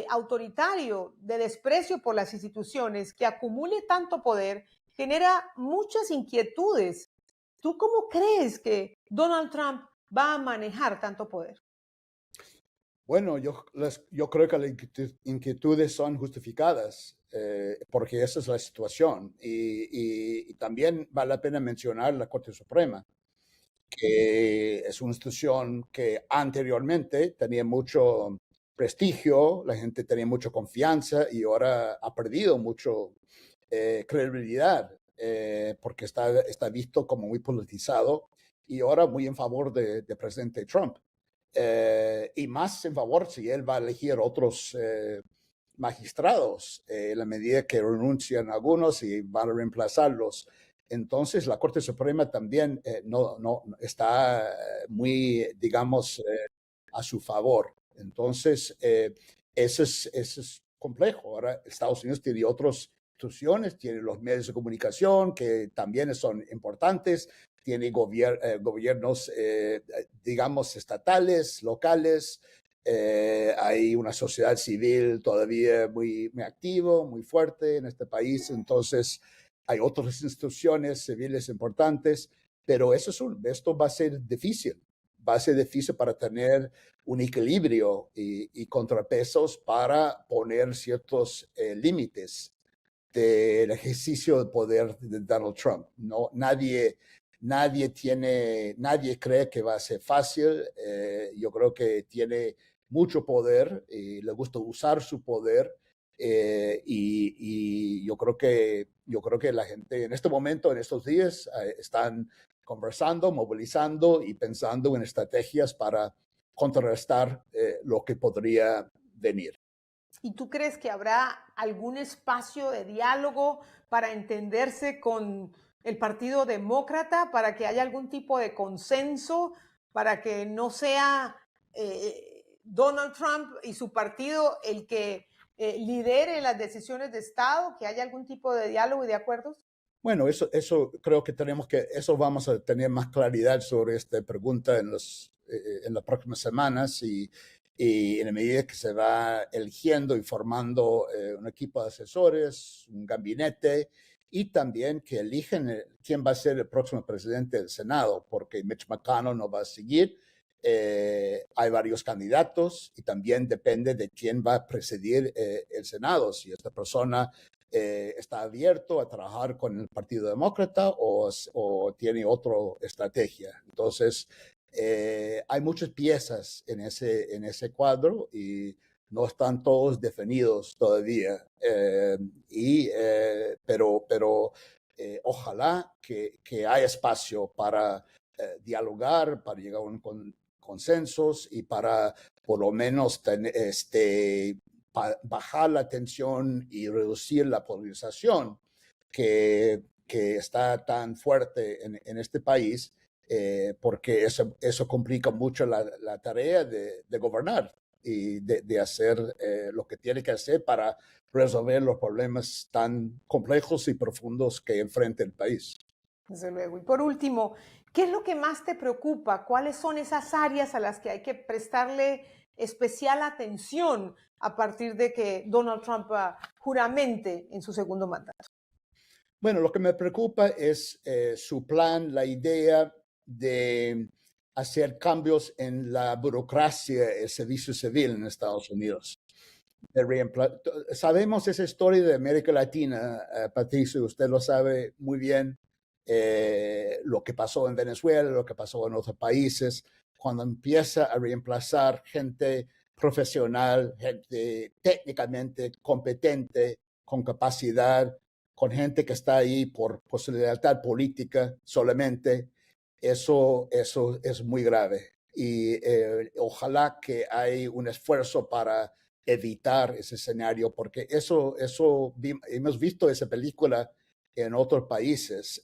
autoritario, de desprecio por las instituciones, que acumule tanto poder, genera muchas inquietudes. ¿Tú cómo crees que Donald Trump va a manejar tanto poder? Bueno, yo creo que las inquietudes son justificadas porque esa es la situación. Y también vale la pena mencionar la Corte Suprema, que es una institución que anteriormente tenía mucho prestigio, la gente tenía mucha confianza y ahora ha perdido mucho credibilidad porque está visto como muy politizado y ahora muy en favor de presidente Trump. Y más en favor si él va a elegir otros magistrados en la medida que renuncian algunos y van a reemplazarlos. Entonces, la Corte Suprema también no está muy, digamos, a su favor. Entonces, eso es complejo. Ahora, Estados Unidos tiene otras instituciones, tiene los medios de comunicación que también son importantes, tiene gobiernos, digamos, estatales, locales, hay una sociedad civil todavía muy activa, muy fuerte en este país. Entonces, hay otras instituciones civiles importantes, pero esto va a ser difícil. Va a ser difícil para tener un equilibrio y contrapesos para poner ciertos límites del ejercicio de poder de Donald Trump. No, nadie cree que va a ser fácil. Yo creo que tiene mucho poder y le gusta usar su poder. Y yo creo que la gente en este momento, en estos días, están conversando, movilizando y pensando en estrategias para contrarrestar lo que podría venir. ¿Y tú crees que habrá algún espacio de diálogo para entenderse con el Partido Demócrata, para que haya algún tipo de consenso, para que no sea Donald Trump y su partido el que lidere las decisiones de Estado, que haya algún tipo de diálogo y de acuerdos? Bueno, eso creo que eso vamos a tener más claridad sobre esta pregunta en las próximas semanas y en la medida que se va eligiendo y formando un equipo de asesores, un gabinete, y también que eligen quién va a ser el próximo presidente del Senado, porque Mitch McConnell no va a seguir. Hay varios candidatos y también depende de quién va a presidir el Senado, si esta persona está abierto a trabajar con el Partido Demócrata o tiene otra estrategia. Entonces, hay muchas piezas en ese cuadro y no están todos definidos todavía. Pero ojalá que haya espacio para dialogar, para llegar a un consensos y para por lo menos bajar la tensión y reducir la polarización que está tan fuerte en este país. Porque eso complica mucho la tarea de gobernar y de hacer lo que tiene que hacer para resolver los problemas tan complejos y profundos que enfrenta el país. Desde luego. Y por último, ¿qué es lo que más te preocupa? ¿Cuáles son esas áreas a las que hay que prestarle especial atención a partir de que Donald Trump juramente en su segundo mandato? Bueno, lo que me preocupa es su plan, la idea de hacer cambios en la burocracia, el servicio civil en Estados Unidos. Sabemos esa historia de América Latina, Patricio, usted lo sabe muy bien, lo que pasó en Venezuela, lo que pasó en otros países, cuando empieza a reemplazar gente profesional, gente técnicamente competente, con capacidad, con gente que está ahí por su lealtad política solamente. Eso es muy grave y ojalá que hay un esfuerzo para evitar ese escenario, porque hemos visto esa película en otros países.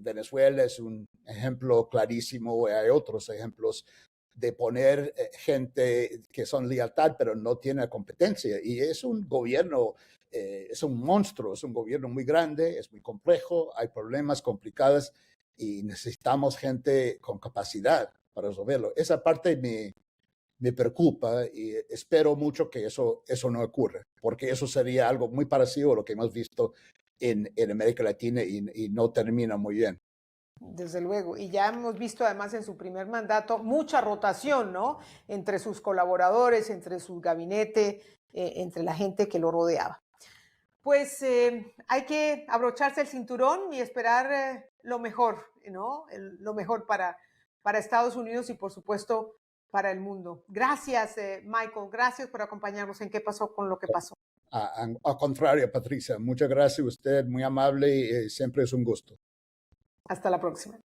Venezuela es un ejemplo clarísimo, hay otros ejemplos de poner gente que son lealtad pero no tiene competencia, y es un gobierno, es un monstruo, es un gobierno muy grande, es muy complejo, hay problemas complicados y necesitamos gente con capacidad para resolverlo. Esa parte me preocupa y espero mucho que eso no ocurra, porque eso sería algo muy parecido a lo que hemos visto en América Latina y no termina muy bien. Desde luego, y ya hemos visto además en su primer mandato mucha rotación, ¿no? Entre sus colaboradores, entre su gabinete, entre la gente que lo rodeaba. Pues hay que abrocharse el cinturón y esperar lo mejor, ¿no? Lo mejor para Estados Unidos y por supuesto para el mundo. Gracias, Michael, gracias por acompañarnos en qué pasó con lo que pasó. Al contrario, Patricia, muchas gracias a usted, muy amable y siempre es un gusto. Hasta la próxima.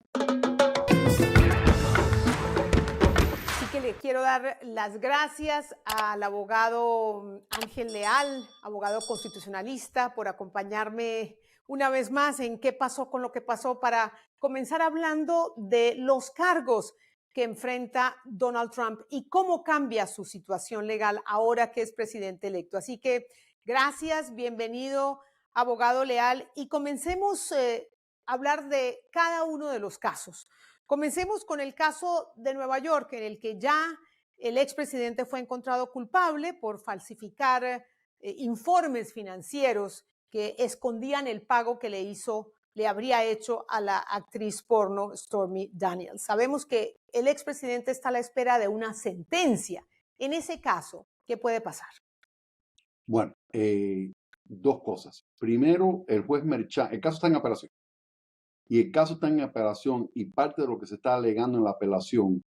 Así que le quiero dar las gracias al abogado Ángel Leal, abogado constitucionalista, por acompañarme una vez más en qué pasó con lo que pasó para comenzar hablando de los cargos que enfrenta Donald Trump y cómo cambia su situación legal ahora que es presidente electo. Así que gracias, bienvenido, abogado Leal, y comencemos a hablar de cada uno de los casos. Comencemos con el caso de Nueva York, en el que ya el expresidente fue encontrado culpable por falsificar informes financieros que escondían el pago que le habría hecho a la actriz porno Stormy Daniels. Sabemos que el expresidente está a la espera de una sentencia. En ese caso, ¿qué puede pasar? Bueno, dos cosas. Primero, el juez Merchan, el caso está en apelación. Y el caso está en apelación y parte de lo que se está alegando en la apelación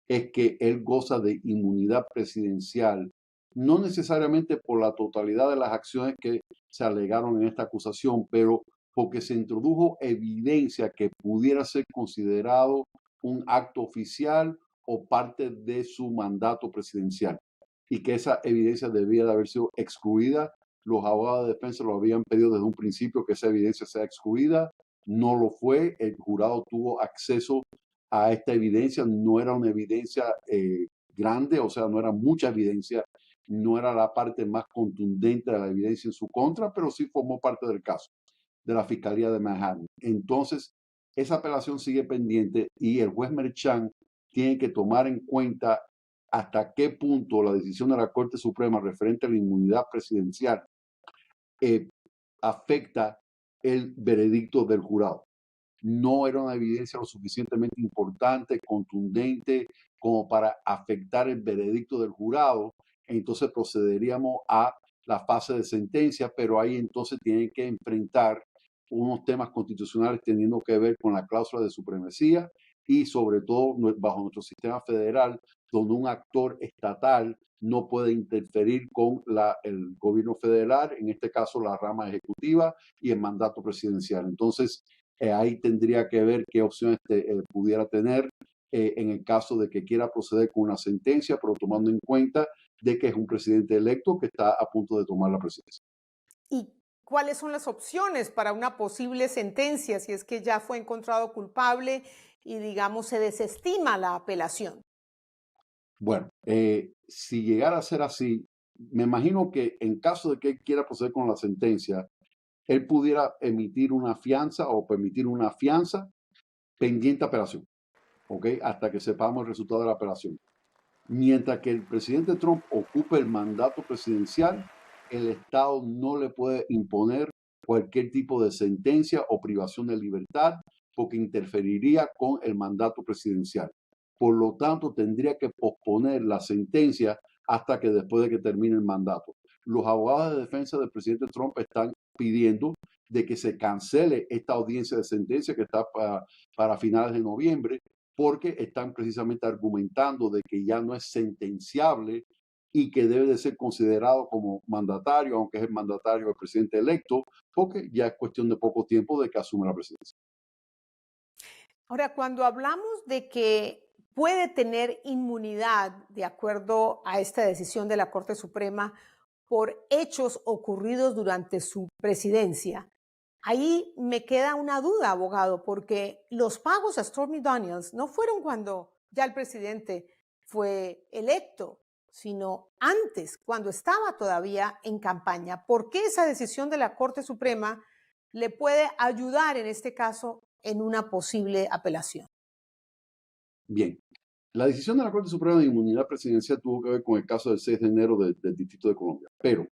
es que él goza de inmunidad presidencial, no necesariamente por la totalidad de las acciones que se alegaron en esta acusación, pero porque se introdujo evidencia que pudiera ser considerado un acto oficial o parte de su mandato presidencial y que esa evidencia debía de haber sido excluida. Los abogados de defensa lo habían pedido desde un principio que esa evidencia sea excluida. No lo fue. El jurado tuvo acceso a esta evidencia. No era una evidencia grande, o sea, no era mucha evidencia. No era la parte más contundente de la evidencia en su contra, pero sí formó parte del caso de la Fiscalía de Manhattan. Entonces, esa apelación sigue pendiente y el juez Merchan tiene que tomar en cuenta hasta qué punto la decisión de la Corte Suprema referente a la inmunidad presidencial afecta el veredicto del jurado. No era una evidencia lo suficientemente importante, contundente, como para afectar el veredicto del jurado. Entonces procederíamos a la fase de sentencia, pero ahí entonces tienen que enfrentar unos temas constitucionales teniendo que ver con la cláusula de supremacía y sobre todo bajo nuestro sistema federal, donde un actor estatal no puede interferir con el gobierno federal, en este caso la rama ejecutiva y el mandato presidencial. Entonces, ahí tendría que ver qué opciones pudiera tener en el caso de que quiera proceder con una sentencia, pero tomando en cuenta de que es un presidente electo que está a punto de tomar la presidencia. ¿Y cuáles son las opciones para una posible sentencia si es que ya fue encontrado culpable y, digamos, se desestima la apelación? Bueno, si llegara a ser así, me imagino que en caso de que él quiera proceder con la sentencia, él pudiera emitir una fianza o permitir una fianza pendiente a apelación, ¿ok? Hasta que sepamos el resultado de la apelación. Mientras que el presidente Trump ocupe el mandato presidencial, el Estado no le puede imponer cualquier tipo de sentencia o privación de libertad porque interferiría con el mandato presidencial. Por lo tanto, tendría que posponer la sentencia hasta que después de que termine el mandato. Los abogados de defensa del presidente Trump están pidiendo de que se cancele esta audiencia de sentencia que está para finales de noviembre, porque están precisamente argumentando de que ya no es sentenciable y que debe de ser considerado como mandatario, aunque es el mandatario del presidente electo, porque ya es cuestión de poco tiempo de que asume la presidencia. Ahora, cuando hablamos de que puede tener inmunidad de acuerdo a esta decisión de la Corte Suprema por hechos ocurridos durante su presidencia, ahí me queda una duda, abogado, porque los pagos a Stormy Daniels no fueron cuando ya el presidente fue electo, sino antes, cuando estaba todavía en campaña. ¿Por qué esa decisión de la Corte Suprema le puede ayudar en este caso en una posible apelación? Bien, la decisión de la Corte Suprema de Inmunidad Presidencial tuvo que ver con el caso del 6 de enero del Distrito de Colombia, pero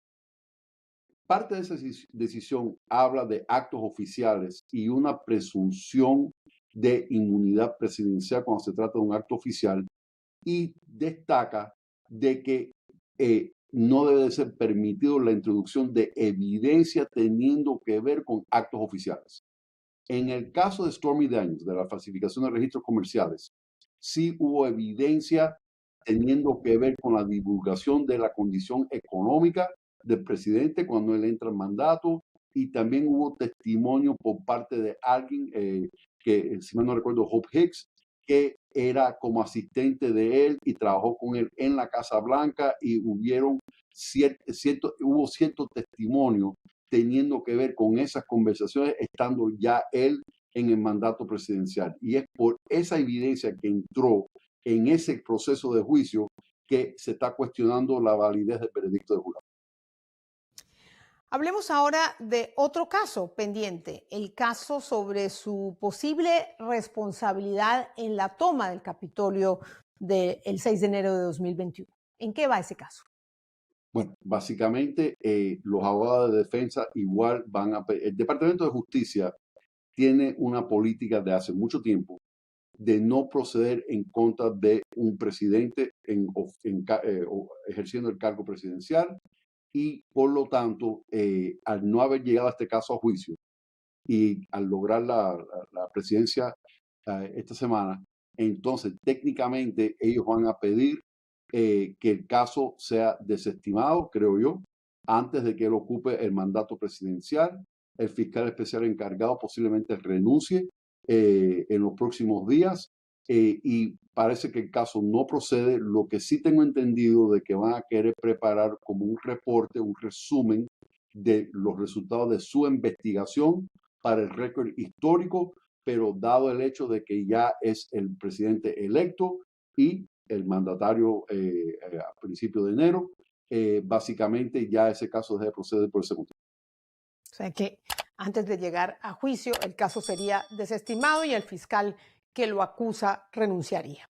parte de esa decisión habla de actos oficiales y una presunción de inmunidad presidencial cuando se trata de un acto oficial y destaca de que no debe de ser permitido la introducción de evidencia teniendo que ver con actos oficiales. En el caso de Stormy Daniels, de la falsificación de registros comerciales, sí hubo evidencia teniendo que ver con la divulgación de la condición económica del presidente cuando él entra en mandato y también hubo testimonio por parte de alguien que, si mal no recuerdo, Hope Hicks, que era como asistente de él y trabajó con él en la Casa Blanca y hubo cierto testimonio teniendo que ver con esas conversaciones estando ya él en el mandato presidencial. Y es por esa evidencia que entró en ese proceso de juicio que se está cuestionando la validez del veredicto de jurado. Hablemos ahora de otro caso pendiente, el caso sobre su posible responsabilidad en la toma del Capitolio del 6 de enero de 2021. ¿En qué va ese caso? Bueno, básicamente los abogados de defensa igual van a... El Departamento de Justicia tiene una política de hace mucho tiempo de no proceder en contra de un presidente ejerciendo el cargo presidencial y por lo tanto, al no haber llegado a este caso a juicio y al lograr la presidencia esta semana, entonces técnicamente ellos van a pedir que el caso sea desestimado, creo yo, antes de que él ocupe el mandato presidencial. El fiscal especial encargado posiblemente renuncie en los próximos días y parece que el caso no procede. Lo que sí tengo entendido de que van a querer preparar como un reporte, un resumen de los resultados de su investigación para el récord histórico, pero dado el hecho de que ya es el presidente electo y el mandatario a principios de enero, básicamente ya ese caso debe proceder por ese motivo. O sea que antes de llegar a juicio, el caso sería desestimado y el fiscal que lo acusa renunciaría.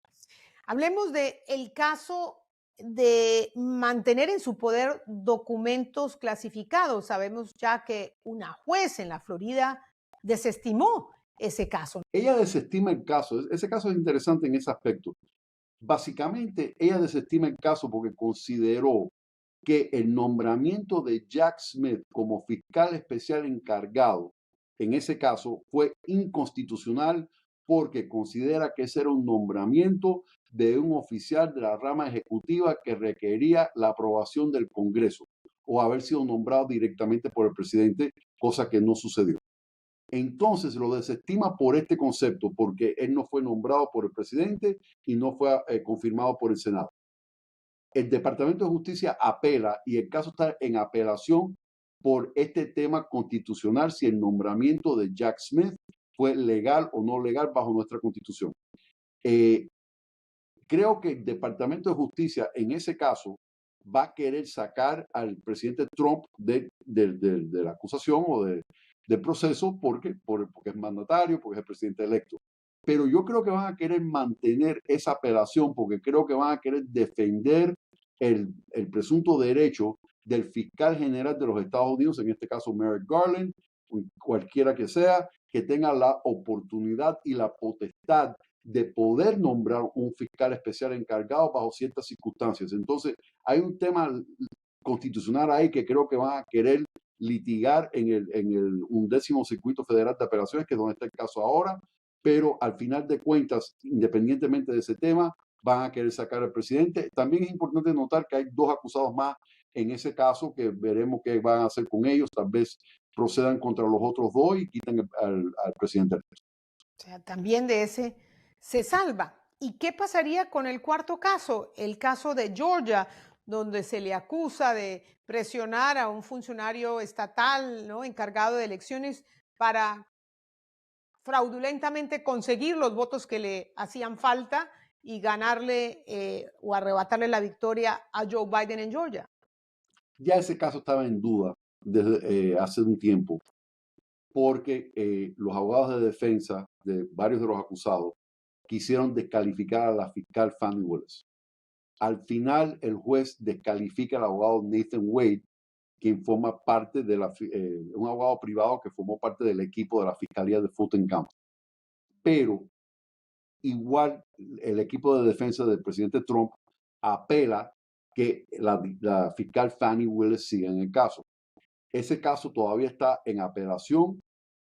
Hablemos del caso de mantener en su poder documentos clasificados. Sabemos ya que una juez en la Florida desestimó ese caso. Ella desestima el caso. Ese caso es interesante en ese aspecto. Básicamente, ella desestima el caso porque consideró que el nombramiento de Jack Smith como fiscal especial encargado en ese caso fue inconstitucional porque considera que ese era un nombramiento de un oficial de la rama ejecutiva que requería la aprobación del Congreso o haber sido nombrado directamente por el presidente, cosa que no sucedió. Entonces lo desestima por este concepto, porque él no fue nombrado por el presidente y no fue confirmado por el Senado. El Departamento de Justicia apela y el caso está en apelación por este tema constitucional, si el nombramiento de Jack Smith fue legal o no legal bajo nuestra constitución. Creo que el Departamento de Justicia en ese caso va a querer sacar al presidente Trump de la acusación o del proceso porque es mandatario, porque es el presidente electo. Pero yo creo que van a querer mantener esa apelación porque creo que van a querer defender el presunto derecho del fiscal general de los Estados Unidos, en este caso Merrick Garland, cualquiera que sea, que tenga la oportunidad y la potestad de poder nombrar un fiscal especial encargado bajo ciertas circunstancias. Entonces, hay un tema constitucional ahí que creo que van a querer litigar en el 11º Circuito Federal de Apelaciones, que es donde está el caso ahora, pero al final de cuentas, independientemente de ese tema, van a querer sacar al presidente. También es importante notar que hay 2 acusados más en ese caso, que veremos qué van a hacer con ellos. Tal vez procedan contra los otros 2 y quitan al presidente. O sea, también de ese se salva. ¿Y qué pasaría con el cuarto caso? El caso de Georgia, donde se le acusa de presionar a un funcionario estatal, ¿no?, encargado de elecciones para fraudulentamente conseguir los votos que le hacían falta y ganarle o arrebatarle la victoria a Joe Biden en Georgia. Ya ese caso estaba en duda desde hace un tiempo, porque los abogados de defensa de varios de los acusados quisieron descalificar a la fiscal Fani Willis. Al final, el juez descalifica al abogado Nathan Wade, quien forma parte de un abogado privado que formó parte del equipo de la Fiscalía de Fulton County. Pero igual el equipo de defensa del presidente Trump apela que la fiscal Fani Willis siga en el caso. Ese caso todavía está en apelación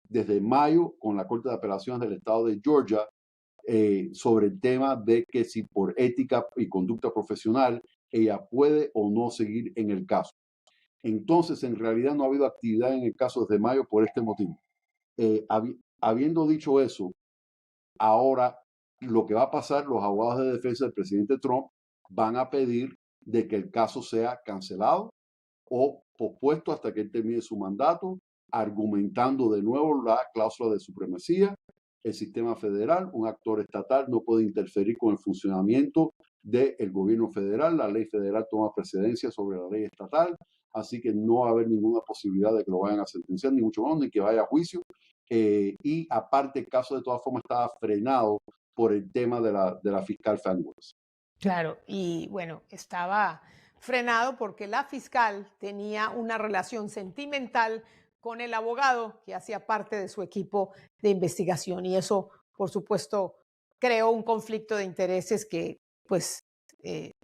desde mayo con la Corte de Apelaciones del Estado de Georgia sobre el tema de que si por ética y conducta profesional ella puede o no seguir en el caso. Entonces, en realidad no ha habido actividad en el caso desde mayo por este motivo. Habiendo dicho eso, ahora lo que va a pasar, los abogados de defensa del presidente Trump van a pedir de que el caso sea cancelado o pospuesto hasta que él termine su mandato, argumentando de nuevo la cláusula de supremacía. El sistema federal, un actor estatal no puede interferir con el funcionamiento del gobierno federal. La ley federal toma precedencia sobre la ley estatal, así que no va a haber ninguna posibilidad de que lo vayan a sentenciar, ni mucho menos, ni que vaya a juicio. Y aparte, el caso de todas formas estaba frenado por el tema de la fiscal Fani Willis. Claro, y bueno, estaba frenado porque la fiscal tenía una relación sentimental con el abogado que hacía parte de su equipo de investigación y eso, por supuesto, creó un conflicto de intereses que pues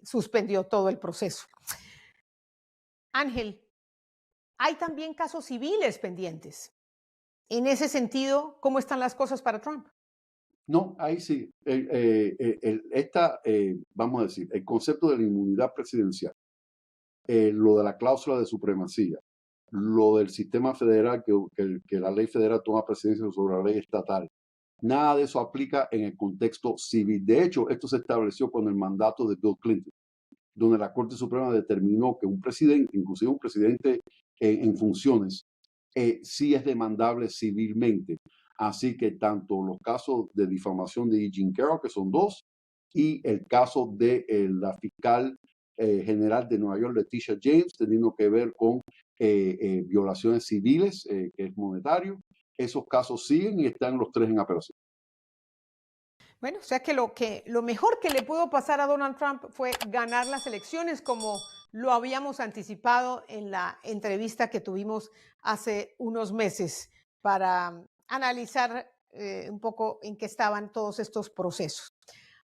suspendió todo el proceso. Ángel, hay también casos civiles pendientes. En ese sentido, ¿cómo están las cosas para Trump? No, ahí sí. Vamos a decir, el concepto de la inmunidad presidencial, lo de la cláusula de supremacía, lo del sistema federal, que la ley federal toma presidencia sobre la ley estatal, nada de eso aplica en el contexto civil. De hecho, esto se estableció con el mandato de Bill Clinton, donde la Corte Suprema determinó que un presidente, inclusive un presidente en funciones, sí es demandable civilmente. Así que tanto los casos de difamación de Jean Carroll, que son dos, y el caso de la fiscal general de Nueva York, Letitia James, teniendo que ver con violaciones civiles, que es monetario, esos casos siguen y están los tres en apelación. Bueno, o sea que lo mejor que le pudo pasar a Donald Trump fue ganar las elecciones, como lo habíamos anticipado en la entrevista que tuvimos hace unos meses para analizar un poco en qué estaban todos estos procesos.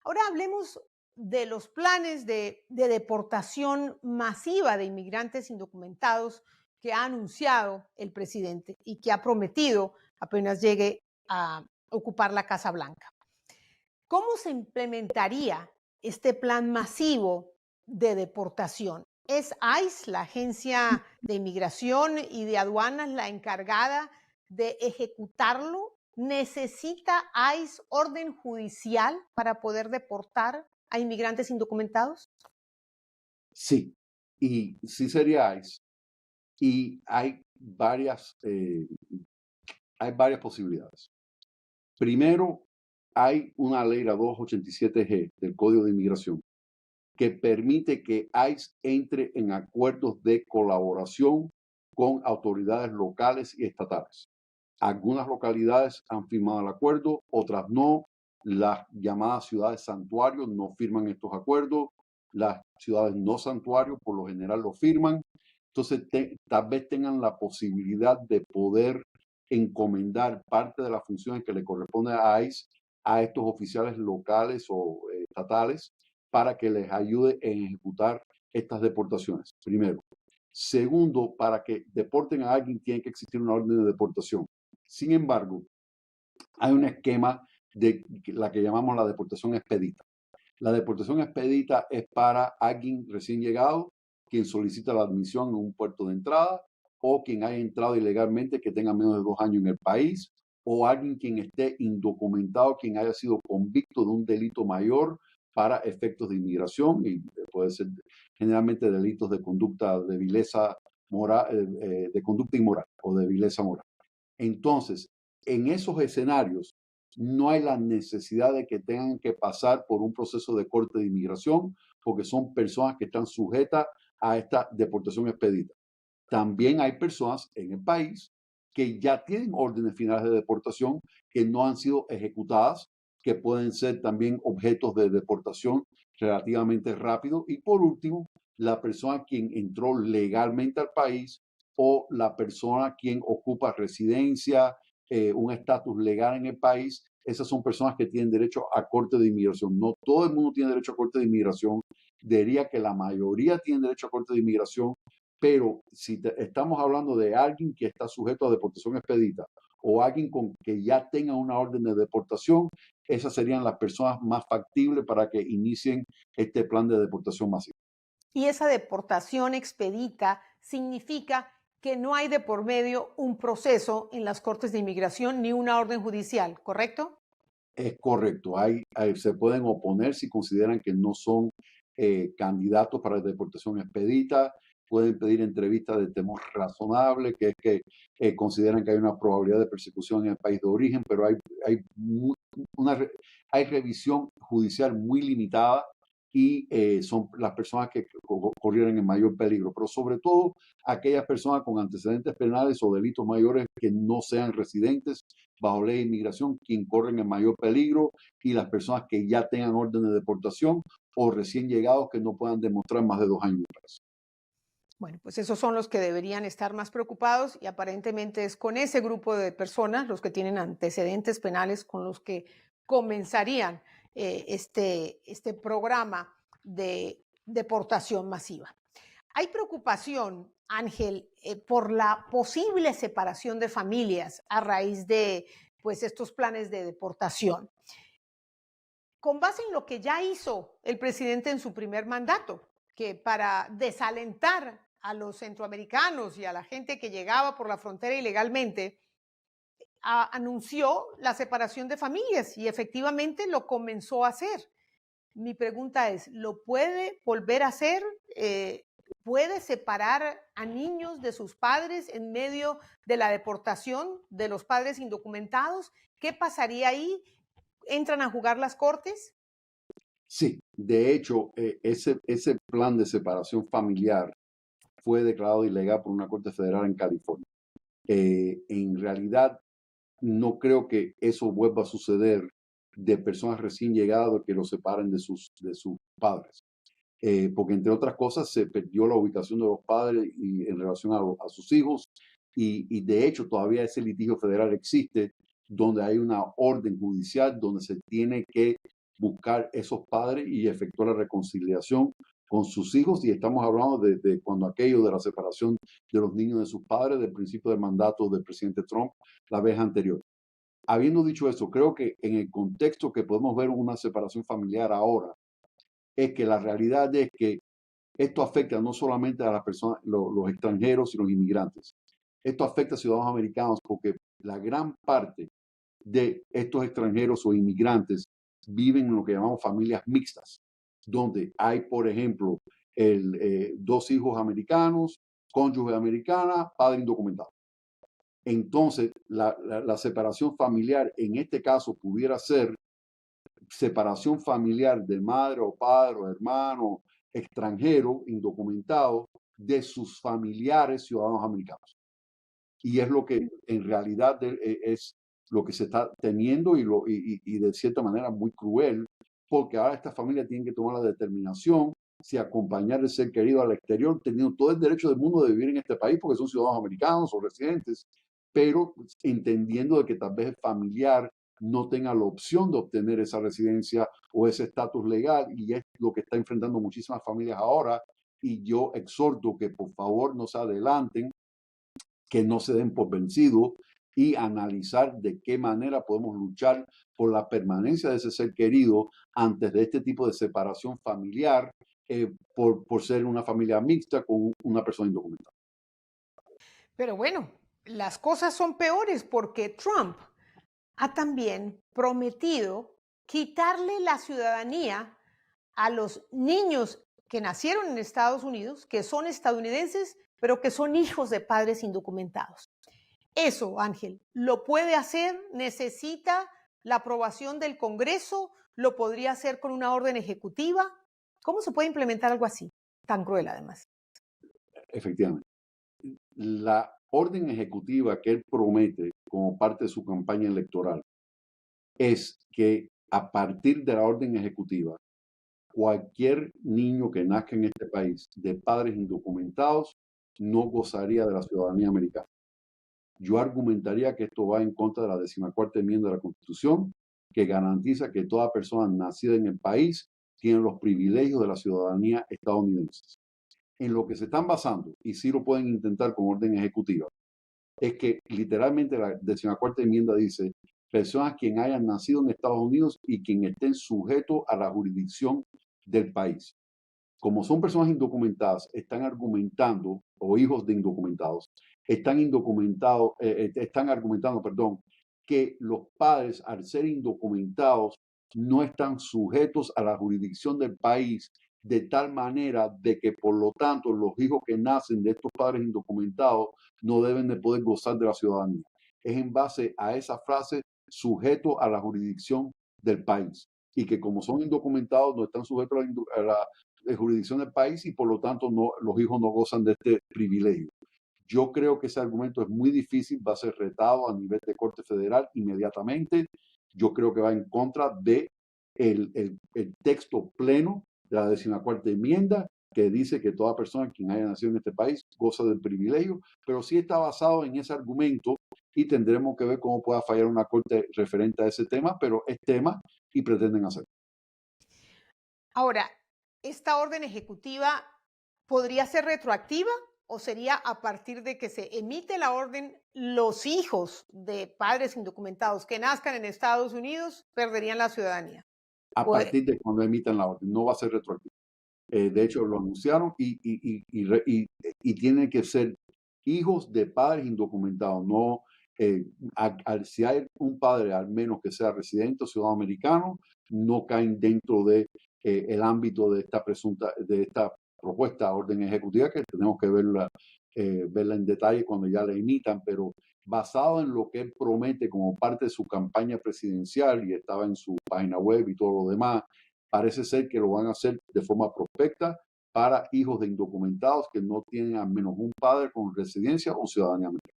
Ahora hablemos de los planes de deportación masiva de inmigrantes indocumentados que ha anunciado el presidente y que ha prometido apenas llegue a ocupar la Casa Blanca. ¿Cómo se implementaría este plan masivo de deportación? ¿Es ICE, la Agencia de Inmigración y de Aduanas, la encargada de ejecutarlo? ¿Necesita ICE orden judicial para poder deportar a inmigrantes indocumentados? Sí, y sí sería ICE. Y hay varias posibilidades. Primero, hay una ley, la 287G del Código de Inmigración, que permite que ICE entre en acuerdos de colaboración con autoridades locales y estatales. Algunas localidades han firmado el acuerdo, otras no. Las llamadas ciudades santuarios no firman estos acuerdos. Las ciudades no santuarios por lo general lo firman. Entonces, tal vez tengan la posibilidad de poder encomendar parte de las funciones que le corresponde a ICE a estos oficiales locales o estatales para que les ayude en ejecutar estas deportaciones, primero. Segundo, para que deporten a alguien tiene que existir una orden de deportación. Sin embargo, hay un esquema de la que llamamos la deportación expedita. La deportación expedita es para alguien recién llegado, quien solicita la admisión en un puerto de entrada, o quien haya entrado ilegalmente, que tenga menos de 2 años en el país, o alguien quien esté indocumentado, quien haya sido convicto de un delito mayor para efectos de inmigración, y puede ser generalmente delitos de conducta de vileza moral, de conducta inmoral o de vileza moral. Entonces, en esos escenarios, no hay la necesidad de que tengan que pasar por un proceso de corte de inmigración, porque son personas que están sujetas a esta deportación expedita. También hay personas en el país que ya tienen órdenes finales de deportación que no han sido ejecutadas, que pueden ser también objetos de deportación relativamente rápido. Y por último, la persona quien entró legalmente al país o la persona quien ocupa residencia, un estatus legal en el país, esas son personas que tienen derecho a corte de inmigración. No todo el mundo tiene derecho a corte de inmigración. Diría que la mayoría tienen derecho a corte de inmigración, pero si estamos hablando de alguien que está sujeto a deportación expedita o alguien que ya tenga una orden de deportación, esas serían las personas más factibles para que inicien este plan de deportación masiva. Y esa deportación expedita significa que no hay de por medio un proceso en las cortes de inmigración ni una orden judicial, ¿correcto? Es correcto. Se pueden oponer si consideran que no son candidatos para la deportación expedita. pueden pedir entrevistas de temor razonable, que es que consideran que hay una probabilidad de persecución en el país de origen, pero hay revisión judicial muy limitada y son las personas que corrieran en mayor peligro, pero sobre todo aquellas personas con antecedentes penales o delitos mayores que no sean residentes bajo ley de inmigración, quien corren en mayor peligro, y las personas que ya tengan orden de deportación o recién llegados que no puedan demostrar más de 2 años de preso. Bueno, pues esos son los que deberían estar más preocupados y aparentemente es con ese grupo de personas, los que tienen antecedentes penales, con los que comenzarían este programa de deportación masiva. Hay preocupación, Ángel, por la posible separación de familias a raíz de pues, estos planes de deportación. Con base en lo que ya hizo el presidente en su primer mandato, que para desalentar a los centroamericanos y a la gente que llegaba por la frontera ilegalmente, anunció la separación de familias y efectivamente lo comenzó a hacer. Mi pregunta es, ¿lo puede volver a hacer? ¿Puede separar a niños de sus padres en medio de la deportación de los padres indocumentados? ¿Qué pasaría ahí? ¿Entran a jugar las cortes? Sí, de hecho, ese plan de separación familiar fue declarado ilegal por una corte federal en California. En realidad, no creo que eso vuelva a suceder de personas recién llegadas que los separen de sus padres. Porque entre otras cosas se perdió la ubicación de los padres en relación a sus hijos y de hecho todavía ese litigio federal existe donde hay una orden judicial donde se tiene que buscar esos padres y efectuar la reconciliación con sus hijos, y estamos hablando de cuando aquello de la separación de los niños de sus padres del principio del mandato del presidente Trump la vez anterior. Habiendo dicho eso, creo que en el contexto que podemos ver una separación familiar ahora, es que la realidad es que esto afecta no solamente a las personas, los extranjeros y los inmigrantes. Esto afecta a ciudadanos americanos porque la gran parte de estos extranjeros o inmigrantes viven en lo que llamamos familias mixtas, donde hay, por ejemplo, dos hijos americanos, cónyuge americana, padre indocumentado. Entonces, la separación familiar en este caso pudiera ser separación familiar de madre o padre o hermano extranjero indocumentado de sus familiares ciudadanos americanos. Y es lo que en realidad es lo que se está teniendo y de cierta manera muy cruel, porque ahora esta familia tiene que tomar la determinación si acompañar el ser querido al exterior, teniendo todo el derecho del mundo de vivir en este país porque son ciudadanos americanos o residentes, pero entendiendo de que tal vez el familiar no tenga la opción de obtener esa residencia o ese estatus legal, y es lo que está enfrentando muchísimas familias ahora. Y yo exhorto que por favor no se adelanten, que no se den por vencidos y analizar de qué manera podemos luchar por la permanencia de ese ser querido antes de este tipo de separación familiar por ser una familia mixta con una persona indocumentada. Pero bueno, las cosas son peores porque Trump ha también prometido quitarle la ciudadanía a los niños que nacieron en Estados Unidos, que son estadounidenses, pero que son hijos de padres indocumentados. Eso, Ángel, ¿lo puede hacer? ¿Necesita la aprobación del Congreso? ¿Lo podría hacer con una orden ejecutiva? ¿Cómo se puede implementar algo así? Tan cruel, además. Efectivamente. La orden ejecutiva que él promete como parte de su campaña electoral es que a partir de la orden ejecutiva, cualquier niño que nazca en este país de padres indocumentados no gozaría de la ciudadanía americana. Yo argumentaría que esto va en contra de la 14ª enmienda de la Constitución, que garantiza que toda persona nacida en el país tiene los privilegios de la ciudadanía estadounidense. En lo que se están basando, y sí lo pueden intentar con orden ejecutiva, es que literalmente la 14ª enmienda dice personas quien hayan nacido en Estados Unidos y quien estén sujetos a la jurisdicción del país. Como son personas indocumentadas, están argumentando, o hijos de indocumentados, están argumentando, que los padres, al ser indocumentados, no están sujetos a la jurisdicción del país de tal manera de que por lo tanto los hijos que nacen de estos padres indocumentados no deben de poder gozar de la ciudadanía. Es en base a esa frase sujeto a la jurisdicción del país y que como son indocumentados no están sujetos a la jurisdicción del país y por lo tanto los hijos no gozan de este privilegio. Yo creo que ese argumento es muy difícil, va a ser retado a nivel de Corte Federal inmediatamente. Yo creo que va en contra de el texto pleno de la 14ª enmienda, que dice que toda persona quien haya nacido en este país goza del privilegio, pero sí está basado en ese argumento y tendremos que ver cómo pueda fallar una corte referente a ese tema, pero es tema y pretenden hacerlo. Ahora, ¿esta orden ejecutiva podría ser retroactiva o sería a partir de que se emite la orden, los hijos de padres indocumentados que nazcan en Estados Unidos perderían la ciudadanía? A Pues, partir de cuando emitan la orden, no va a ser retroactivo. De hecho, lo anunciaron y tienen que ser hijos de padres indocumentados. No, si hay un padre, al menos que sea residente o ciudadano americano, no caen dentro de el ámbito de esta propuesta orden ejecutiva, que tenemos que verla en detalle cuando ya la emitan, pero basado en lo que él promete como parte de su campaña presidencial y estaba en su página web y todo lo demás, parece ser que lo van a hacer de forma prospecta para hijos de indocumentados que no tienen al menos un padre con residencia o ciudadanía americana.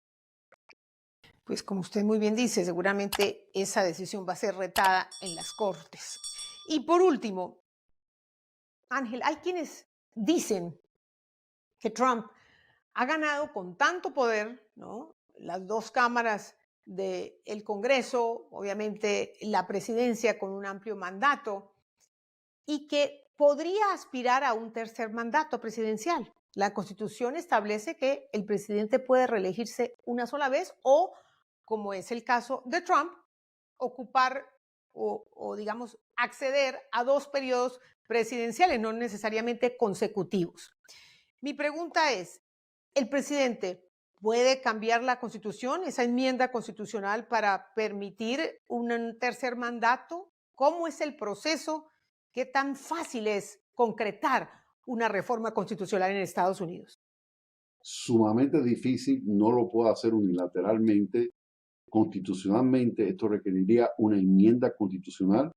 pues como usted muy bien dice, seguramente esa decisión va a ser retada en las cortes. Y por último, Ángel, hay quienes dicen que Trump ha ganado con tanto poder, ¿no? Las dos cámaras del Congreso, obviamente la presidencia con un amplio mandato, y que podría aspirar a un tercer mandato presidencial. La Constitución establece que el presidente puede reelegirse una sola vez o, como es el caso de Trump, ocupar o digamos, acceder a 2 periodos presidenciales, no necesariamente consecutivos. Mi pregunta es, ¿el presidente puede cambiar la Constitución, esa enmienda constitucional, para permitir un tercer mandato? ¿Cómo es el proceso? ¿Qué tan fácil es concretar una reforma constitucional en Estados Unidos? Sumamente difícil, no lo puede hacer unilateralmente. Constitucionalmente, esto requeriría una enmienda constitucional,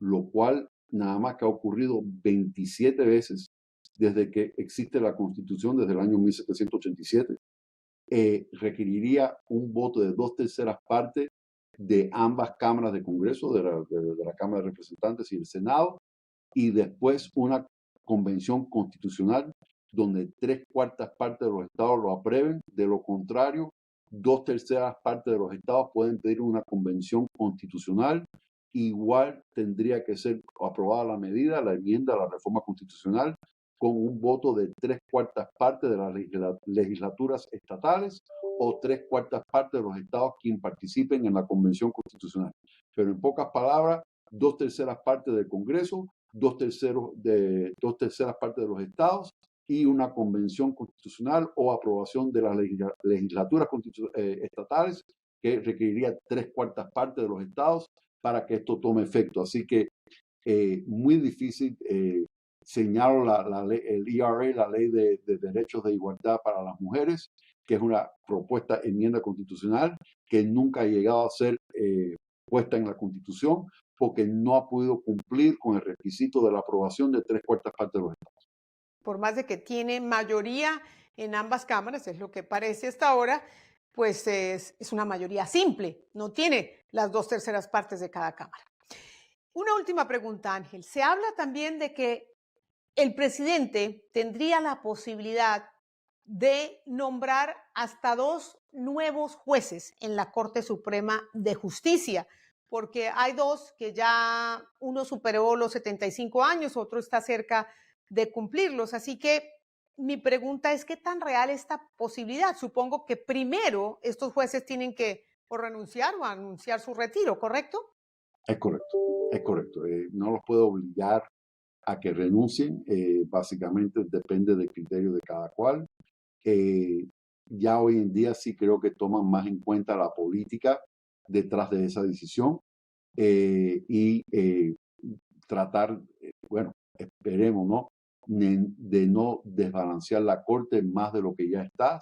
lo cual nada más que ha ocurrido 27 veces desde que existe la Constitución, desde el año 1787. Requeriría un voto de 2/3 partes de ambas cámaras de Congreso, de la Cámara de Representantes y el Senado, y después una convención constitucional donde 3/4 partes de los estados lo aprueben. De lo contrario, 2/3 partes de los estados pueden pedir una convención constitucional. Igual tendría que ser aprobada la medida, la enmienda, la reforma constitucional, con un voto de 3/4 partes de las legislaturas estatales o 3/4 partes de los estados quien participen en la convención constitucional. Pero en pocas palabras, 2/3 partes del Congreso, 2/3 partes de los estados y una convención constitucional o aprobación de las legislaturas estatales que requeriría 3/4 partes de los estados para que esto tome efecto. Así que muy difícil. Señalo el ERA, la Ley de Derechos de Igualdad para las Mujeres, que es una propuesta enmienda constitucional que nunca ha llegado a ser puesta en la Constitución porque no ha podido cumplir con el requisito de la aprobación de 3/4 partes de los estados. Por más de que tiene mayoría en ambas cámaras, es lo que parece hasta ahora, pues es una mayoría simple, no tiene las 2/3 partes de cada cámara. Una última pregunta, Ángel. Se habla también de que el presidente tendría la posibilidad de nombrar hasta 2 nuevos jueces en la Corte Suprema de Justicia, porque hay 2 que ya uno superó los 75 años, otro está cerca de cumplirlos. Así que mi pregunta es, ¿qué tan real es esta posibilidad? Supongo que primero estos jueces tienen que o renunciar o anunciar su retiro, ¿correcto? Es correcto, es correcto. No los puedo obligar a que renuncien, básicamente depende del criterio de cada cual. Ya hoy en día sí creo que toman más en cuenta la política detrás de esa decisión y tratar, bueno, esperemos, ¿no? de no desbalancear la Corte más de lo que ya está,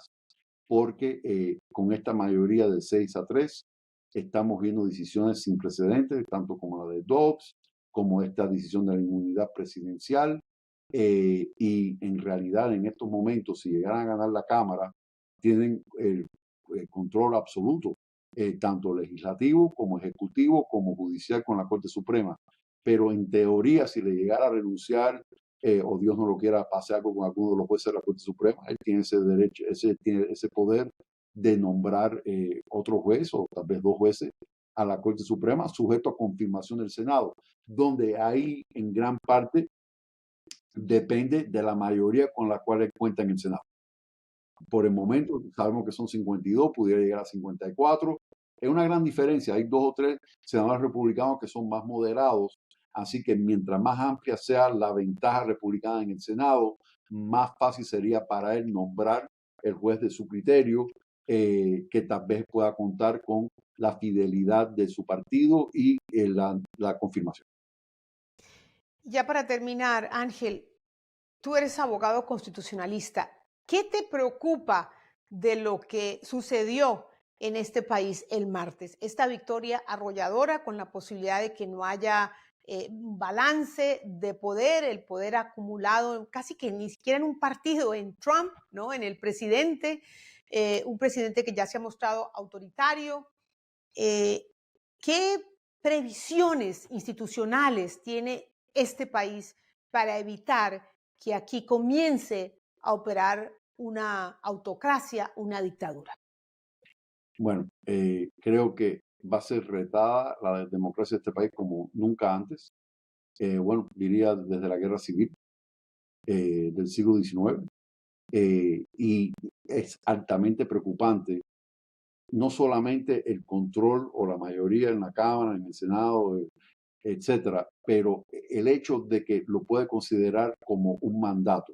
porque con esta mayoría de 6-3 estamos viendo decisiones sin precedentes, tanto como la de Dobbs, como esta decisión de la inmunidad presidencial, y en realidad en estos momentos, si llegaran a ganar la Cámara, tienen el control absoluto, tanto legislativo como ejecutivo, como judicial con la Corte Suprema. Pero en teoría, si le llegara a renunciar, o Dios no lo quiera, pase algo con alguno de los jueces de la Corte Suprema, él tiene ese derecho, tiene ese poder de nombrar otro juez o tal vez 2 jueces a la Corte Suprema, sujeto a confirmación del Senado, donde ahí en gran parte depende de la mayoría con la cual él cuenta en el Senado. Por el momento sabemos que son 52, pudiera llegar a 54. Es una gran diferencia. Hay 2 o 3 senadores republicanos que son más moderados. Así que mientras más amplia sea la ventaja republicana en el Senado, más fácil sería para él nombrar el juez de su criterio, que tal vez pueda contar con la fidelidad de su partido y la confirmación. Ya para terminar, Ángel, tú eres abogado constitucionalista. ¿Qué te preocupa de lo que sucedió en este país el martes? Esta victoria arrolladora con la posibilidad de que no haya un balance de poder, el poder acumulado casi que ni siquiera en un partido, en Trump, ¿no? En el presidente, un presidente que ya se ha mostrado autoritario. ¿Qué previsiones institucionales tiene este país para evitar que aquí comience a operar una autocracia, una dictadura? Bueno, creo que va a ser retada la democracia de este país como nunca antes. Bueno, diría desde la guerra civil del siglo XIX. Y es altamente preocupante no solamente el control o la mayoría en la Cámara, en el Senado, etcétera, pero el hecho de que lo puede considerar como un mandato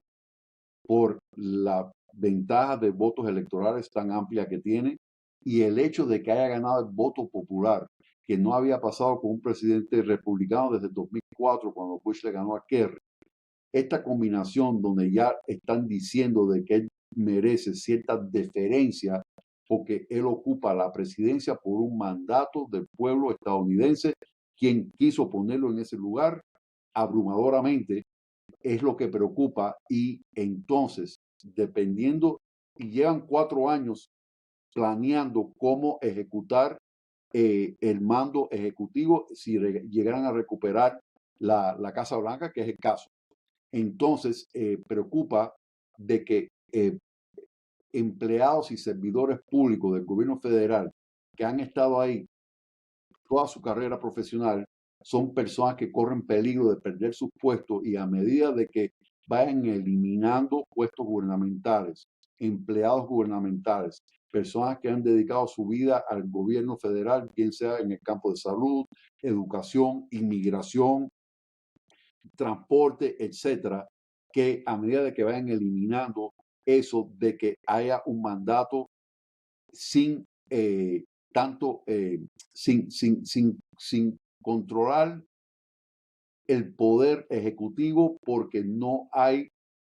por la ventaja de votos electorales tan amplia que tiene y el hecho de que haya ganado el voto popular, que no había pasado con un presidente republicano desde 2004 cuando Bush le ganó a Kerry. Esta combinación donde ya están diciendo de que él merece cierta deferencia porque él ocupa la presidencia por un mandato del pueblo estadounidense, quien quiso ponerlo en ese lugar abrumadoramente, es lo que preocupa. Y entonces, dependiendo, y llevan 4 años planeando cómo ejecutar el mando ejecutivo si llegaran a recuperar la Casa Blanca, que es el caso. Entonces, preocupa de que empleados y servidores públicos del gobierno federal que han estado ahí toda su carrera profesional son personas que corren peligro de perder sus puestos, y a medida de que vayan eliminando puestos gubernamentales, empleados gubernamentales, personas que han dedicado su vida al gobierno federal, bien sea en el campo de salud, educación, inmigración, transporte, etcétera, que a medida de que vayan eliminando eso de que haya un mandato sin sin controlar el poder ejecutivo, porque no hay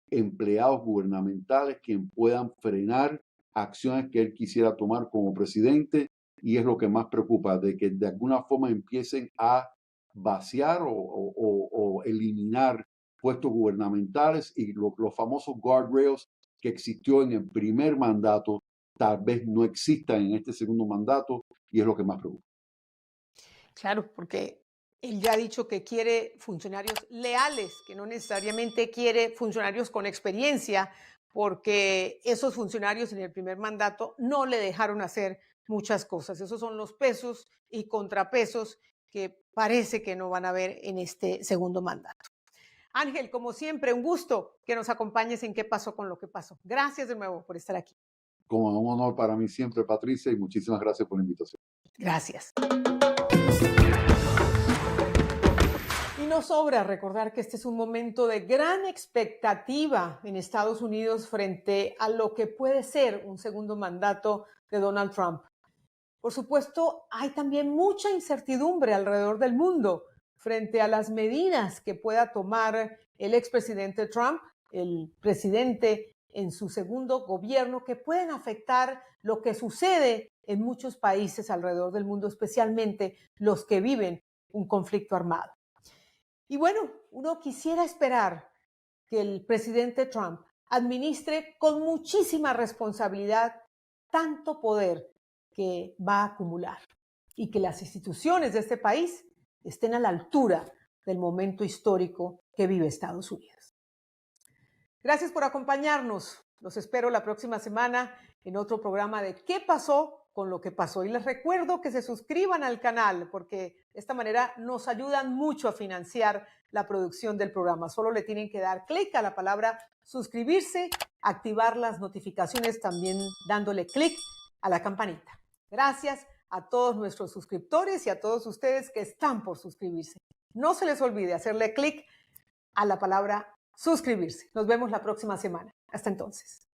empleados gubernamentales quien puedan frenar acciones que él quisiera tomar como presidente, y es lo que más preocupa, de que de alguna forma empiecen a vaciar o eliminar puestos gubernamentales, y los famosos guardrails que existió en el primer mandato tal vez no existan en este segundo mandato, y es lo que más preocupa. Claro, porque él ya ha dicho que quiere funcionarios leales, que no necesariamente quiere funcionarios con experiencia, porque esos funcionarios en el primer mandato no le dejaron hacer muchas cosas. Esos son los pesos y contrapesos que parece que no van a ver en este segundo mandato. Ángel, como siempre, un gusto que nos acompañes en qué pasó con lo que pasó. Gracias de nuevo por estar aquí. Como un honor para mí siempre, Patricia, y muchísimas gracias por la invitación. Gracias. Y no sobra recordar que este es un momento de gran expectativa en Estados Unidos frente a lo que puede ser un segundo mandato de Donald Trump. Por supuesto, hay también mucha incertidumbre alrededor del mundo frente a las medidas que pueda tomar el expresidente Trump, el presidente en su segundo gobierno, que pueden afectar lo que sucede en muchos países alrededor del mundo, especialmente los que viven un conflicto armado. Y bueno, uno quisiera esperar que el presidente Trump administre con muchísima responsabilidad tanto poder que va a acumular y que las instituciones de este país estén a la altura del momento histórico que vive Estados Unidos. Gracias por acompañarnos. Los espero la próxima semana en otro programa de ¿Qué pasó con lo que pasó? Y les recuerdo que se suscriban al canal porque de esta manera nos ayudan mucho a financiar la producción del programa. Solo le tienen que dar clic a la palabra suscribirse, activar las notificaciones también dándole clic a la campanita. Gracias a todos nuestros suscriptores y a todos ustedes que están por suscribirse. No se les olvide hacerle clic a la palabra suscribirse. Nos vemos la próxima semana. Hasta entonces.